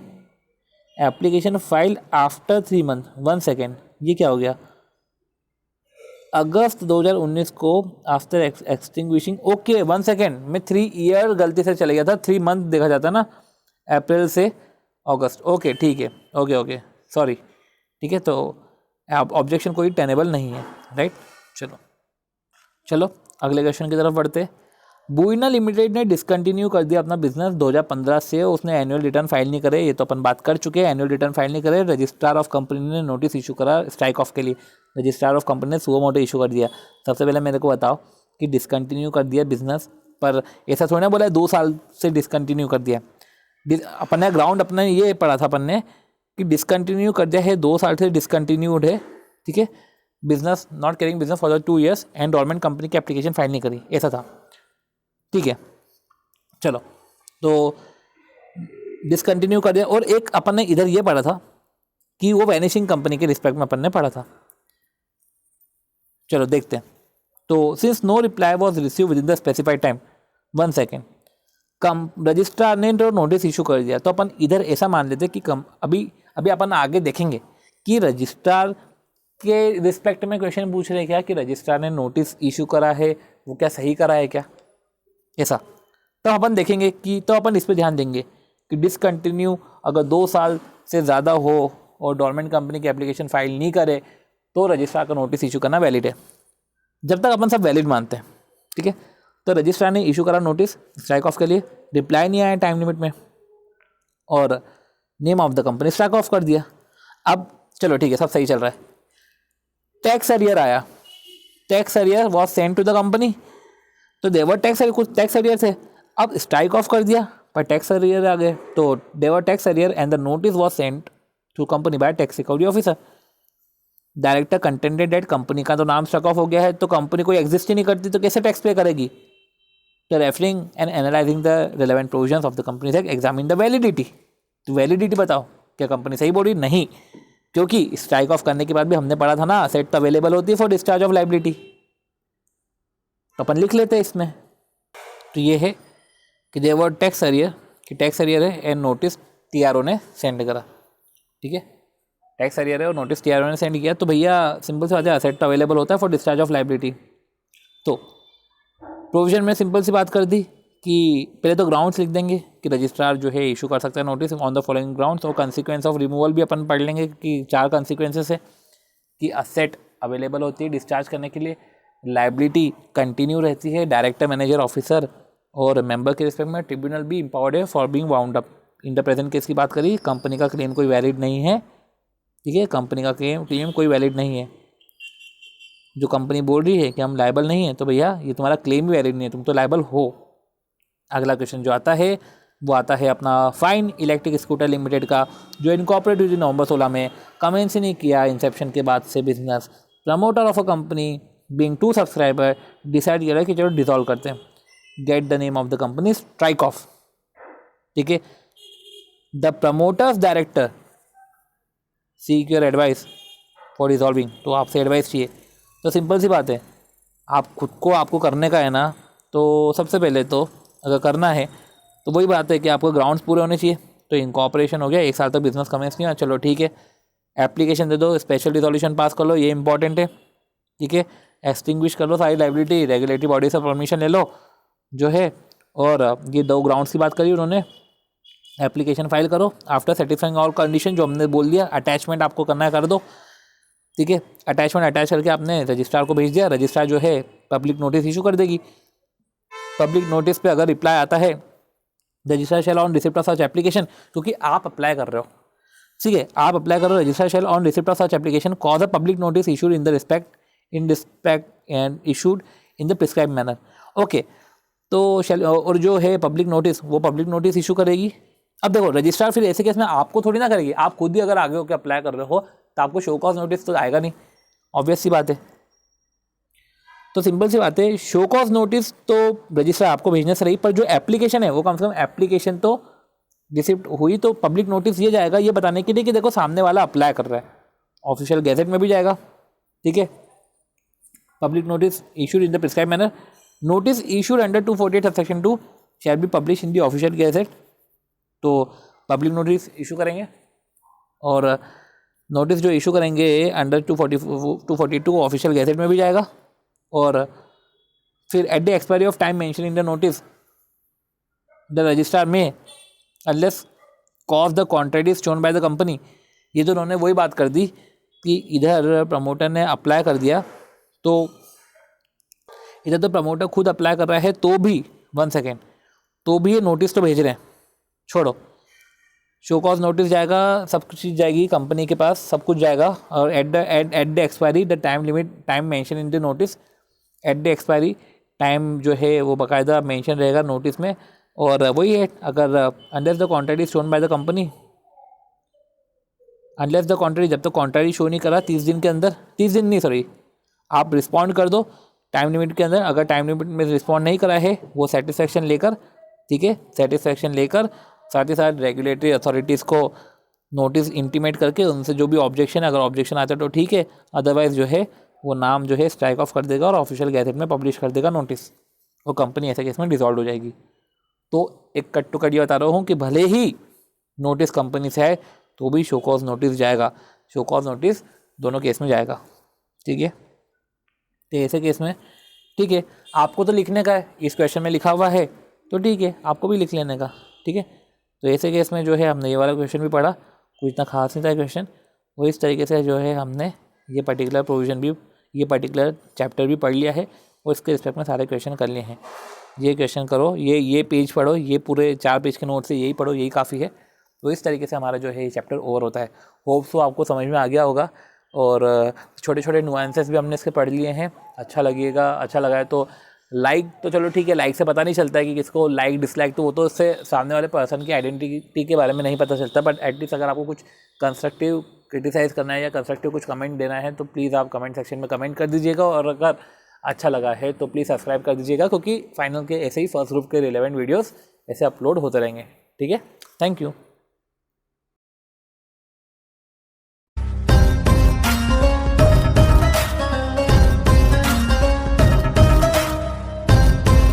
application file after 3 month. 1 second, ये क्या हो गया? अगस्त 2019 को आफ्टर एक्सटिंग्विशिंग, ओके 1 सेकेंड, मैं 3 ईयर गलती से चले गया था, 3 मंथ देखा जाता ना, अप्रैल से अगस्त, ओके ठीक है, ओके सॉरी, ठीक है, तो ऑब्जेक्शन कोई टेनेबल नहीं है, राइट। चलो अगले क्वेश्चन की तरफ बढ़ते। बुइना लिमिटेड ने डिसकंटिन्यू कर दिया अपना बिजनेस 2015 से, उसने एनुअल रिटर्न फाइल नहीं करे, ये तो अपन बात कर चुके हैं, एनुअल रिटर्न फाइल नहीं करे, रजिस्ट्रार ऑफ कंपनी ने नोटिस इशू करा स्ट्राइक ऑफ के लिए, रजिस्ट्रार ऑफ कंपनी ने सुओ मोटो इशू कर दिया। सबसे पहले मेरे को बताओ कि डिसकंटिन्यू कर दिया बिजनेस, पर ऐसा थोड़ा बोला है 2 साल से डिसकंटिन्यू कर दिया। अपन ने ग्राउंड अपने ये पढ़ा था अपन ने कि डिसकंटिन्यू कर दिया है, 2 साल से डिसकंटिन्यूड है, ठीक है, business not carrying business for the 2 years and government company की एप्लीकेशन फाइल नहीं करी, ऐसा था, ठीक है। चलो तो डिसकंटिन्यू कर दिया, और एक अपन ने इधर ये पढ़ा था कि वो वैनिशिंग कंपनी के रिस्पेक्ट में अपन ने पढ़ा था। चलो देखते हैं। तो since no reply was receive within the specified time, 1 second, registrar ने तो नोटिस इशू कर दिया, तो अपन इधर ऐसा मान लेते कि अभी अपन आगे देखेंगे कि रजिस्ट्रार के रिस्पेक्ट में क्वेश्चन पूछ रहे क्या कि रजिस्ट्रार ने नोटिस इशू करा है, वो क्या सही करा है क्या, ऐसा। तो अपन देखेंगे कि, तो अपन इस पर ध्यान देंगे कि डिसकंटिन्यू अगर 2 साल से ज़्यादा हो और गवर्नमेंट कंपनी की एप्लीकेशन फाइल नहीं करे तो रजिस्ट्रार का नोटिस इशू करना वैलिड है, जब तक अपन सब वैलिड मानते हैं, ठीक है। तो रजिस्ट्रार ने इशू करा नोटिस स्ट्राइक ऑफ के लिए, रिप्लाई नहीं आया टाइम लिमिट में, और name of the company strike off कर दिया। अब चलो ठीक है, सब सही चल रहा है। टैक्स अरियर आया, tax arrear was send to the company, तो देवर कुछ टैक्स अरियर थे, अब स्ट्राइक ऑफ कर दिया पर टैक्स अरियर आ गए, तो देवर tax arrear and the notice was sent to company by tax recovery officer. Director contended that, company का तो नाम स्ट्राइक ऑफ हो गया है, तो कंपनी कोई एग्जिस्ट ही नहीं करती तो कैसे टैक्स पे करेगी। तो referring and analysing the relevant provisions of the company act, examine the validity. तो वैलिडिटी बताओ, क्या कंपनी सही बोली? नहीं, क्योंकि स्ट्राइक ऑफ करने के बाद भी हमने पढ़ा था ना, असेट तो अवेलेबल होती है फॉर डिस्चार्ज ऑफ लाइबिलिटी, तो अपन लिख लेते हैं इसमें। तो ये है कि देवर टैक्स अरियर, कि टैक्स अरियर है एंड नोटिस टीआरओ ने सेंड करा, ठीक है, टैक्स अरियर है और नोटिस टीआरओ ने सेंड किया, तो भैया सिंपल सी बात है, असेट तो अवेलेबल होता है फॉर डिस्चार्ज ऑफ लाइबिलिटी। तो प्रोविजन में सिंपल सी बात कर दी कि पहले तो ग्राउंड्स लिख देंगे कि रजिस्ट्रार जो है इशू कर सकता है notice on the following grounds, और कंसिक्वेंस ऑफ रिमूवल भी अपन पढ़ लेंगे कि 4 कंसिक्वेंसेस है कि असेट अवेलेबल होती है डिस्चार्ज करने के लिए, लाइबिलिटी कंटिन्यू रहती है, डायरेक्टर मैनेजर ऑफिसर और मेंबर के रिस्पेक्ट में ट्रिब्यूनल भी इंपावर्ड है for being wound up. In the present case की बात करी, कंपनी का क्लेम कोई वैलिड नहीं है, ठीक है, कंपनी का क्लेम कोई वैलिड नहीं है। जो कंपनी बोल रही है कि हम लायबल नहीं है, तो भैया ये तुम्हारा क्लेम भी वैलिड नहीं है, तुम तो लायबल हो। अगला क्वेश्चन जो आता है वो आता है अपना फाइन इलेक्ट्रिक स्कूटर लिमिटेड का, जो इनकॉर्पोरेट हुई नवंबर 16 में, कमेंस ही नहीं किया इंसेप्शन के बाद से business, promoter of a company being 2 subscriber decide किया कि चलो डिसॉल्व करते हैं, get the name of the company strike off, ठीक है। The promoters director seek your advice for resolving, तो आपसे एडवाइस चाहिए। तो सिंपल सी बात है, आप खुद को आपको करने का है ना, तो सबसे पहले तो अगर करना है तो वही बात है कि आपको ग्राउंड्स पूरे होने चाहिए। तो इनकॉर्पोरेशन हो गया, 1 साल तक बिजनेस कमेंस नहीं हुआ, चलो ठीक है। एप्लीकेशन दे दो, स्पेशल रिजोल्यूशन पास कर लो, ये इंपॉर्टेंट है, ठीक है। एक्सटिंग्विश कर लो सारी लाइबिलिटी, रेगुलेटरी बॉडी से परमिशन ले लो जो है। और ये 2 ग्राउंड्स की बात करी उन्होंने। एप्लीकेशन फाइल करो आफ्टर सेटिस्फाइंग ऑल कंडीशन, जो हमने बोल दिया। अटैचमेंट आपको करना है कर दो, ठीक है। अटैचमेंट अटैच करके आपने रजिस्ट्रार को भेज दिया, रजिस्ट्रार जो है पब्लिक नोटिस इशू कर देगी। पब्लिक नोटिस पे अगर रिप्लाई आता है registrar shell on receipt of such application, क्योंकि आप अप्लाई कर रहे हो, ठीक है, आप अप्लाई करो। Registrar shell on receipt of such application cause a public notice issued in respect and issued in the prescribe manner. Okay, तो शैल, और जो है पब्लिक नोटिस, वो पब्लिक नोटिस इशू करेगी। अब देखो रजिस्ट्रार फिर ऐसे केस में आपको थोड़ी ना करेगी, आप खुद ही अगर आगे होकर अप्लाई कर रहे हो तो आपको शो कॉज नोटिस तो आएगा नहीं, ऑब्वियस सी बात है। तो सिंपल सी बात है, शो कॉज नोटिस तो रजिस्ट्रार आपको भेजने से रही, पर जो एप्लीकेशन है वो कम से कम एप्लीकेशन तो रिसिप्ट हुई, तो पब्लिक नोटिस ये जाएगा ये बताने के लिए कि देखो सामने वाला अप्लाई कर रहा है, ऑफिशियल गैजेट में भी जाएगा, ठीक है। Public notice issued in the prescribe manner, notice issued under 248 section 2 shall be publish in the official gazette. तो पब्लिक नोटिस इशू करेंगे, और नोटिस जो इशू करेंगे अंडर 242 ऑफिशियल गैजेट में भी जाएगा। और फिर at the expiry of time mention in the notice the registrar may unless cause the contract is shown by the company. ये तो उन्होंने वही बात कर दी कि इधर प्रमोटर ने अप्लाई कर दिया, तो इधर तो प्रमोटर खुद अप्लाई कर रहा है तो भी 1 सेकेंड, तो भी ये नोटिस तो भेज रहे हैं, छोड़ो। शो कॉज नोटिस जाएगा, सब कुछ चीज़ जाएगी कंपनी के पास, सब कुछ जाएगा। और eight the expiry the time mention in the notice, eight the expiry time जो है वो बाकायदा मेंशन रहेगा नोटिस में। और वही है, अगर unless the contract is shown by the company, unless the contract, जब तक कॉन्ट्रैक्ट शो नहीं करा 30 दिन के अंदर, 30 दिन नहीं सॉरी, आप रिस्पॉन्ड कर दो टाइम लिमिट के अंदर। अगर टाइम लिमिट में रिस्पॉन्ड नहीं करा है वो सेटिस्फेक्शन लेकर, ठीक है, सेटिस्फेक्शन लेकर साथ ही साथ रेगुलेटरी अथॉरिटीज़ को नोटिस इंटीमेट करके उनसे जो भी ऑब्जेक्शन, अगर ऑब्जेक्शन आता है तो ठीक है, अदरवाइज जो है वो नाम जो है स्ट्राइक ऑफ कर देगा और ऑफिशियल गैजेट में पब्लिश कर देगा नोटिस, वो कंपनी ऐसे केस में डिसॉल्व हो जाएगी। तो एक कट टू कट ये बता रहा हूँ कि भले ही नोटिस कंपनी से आए तो भी शो कॉज नोटिस जाएगा, शो कॉज नोटिस दोनों केस में जाएगा, ठीक है। तो ऐसे केस में ठीक है, आपको तो लिखने का है, इस क्वेश्चन में लिखा हुआ है तो ठीक है, आपको भी लिख लेने का, ठीक है। तो ऐसे केस में जो है हमने ये वाला क्वेश्चन भी पढ़ा, कुछ इतना खास नहीं था क्वेश्चन, वो इस तरीके से जो है हमने ये पर्टिकुलर प्रोविज़न भी, ये पर्टिकुलर चैप्टर भी पढ़ लिया है और इसके रिस्पेक्ट में सारे क्वेश्चन कर लिए हैं। ये क्वेश्चन करो, ये पेज पढ़ो, ये पूरे 4 पेज के नोट से यही पढ़ो, यही काफ़ी है। तो इस तरीके से हमारा जो है ये चैप्टर ओवर होता है। होप सो आपको समझ में आ गया होगा, और छोटे छोटे नुआंसेस भी हमने इसके पढ़ लिए हैं। अच्छा लगा है तो लाइक, तो चलो ठीक है, लाइक से पता नहीं चलता है कि किसको लाइक डिसलाइक, तो वो तो उससे सामने वाले पर्सन की आइडेंटिटी के बारे में नहीं पता चलता। बट एटलीस्ट अगर आपको कुछ कंस्ट्रक्टिव क्रिटिसाइज़ करना है या कंस्ट्रक्टिव कुछ कमेंट देना है तो प्लीज़ आप कमेंट सेक्शन में कमेंट कर दीजिएगा, और अगर अच्छा लगा है तो प्लीज़ सब्सक्राइब कर दीजिएगा, क्योंकि फाइनल के ऐसे ही फर्स्ट ग्रुप के रिलेवेंट वीडियोज़ ऐसे अपलोड होते रहेंगे, ठीक है। Thank you.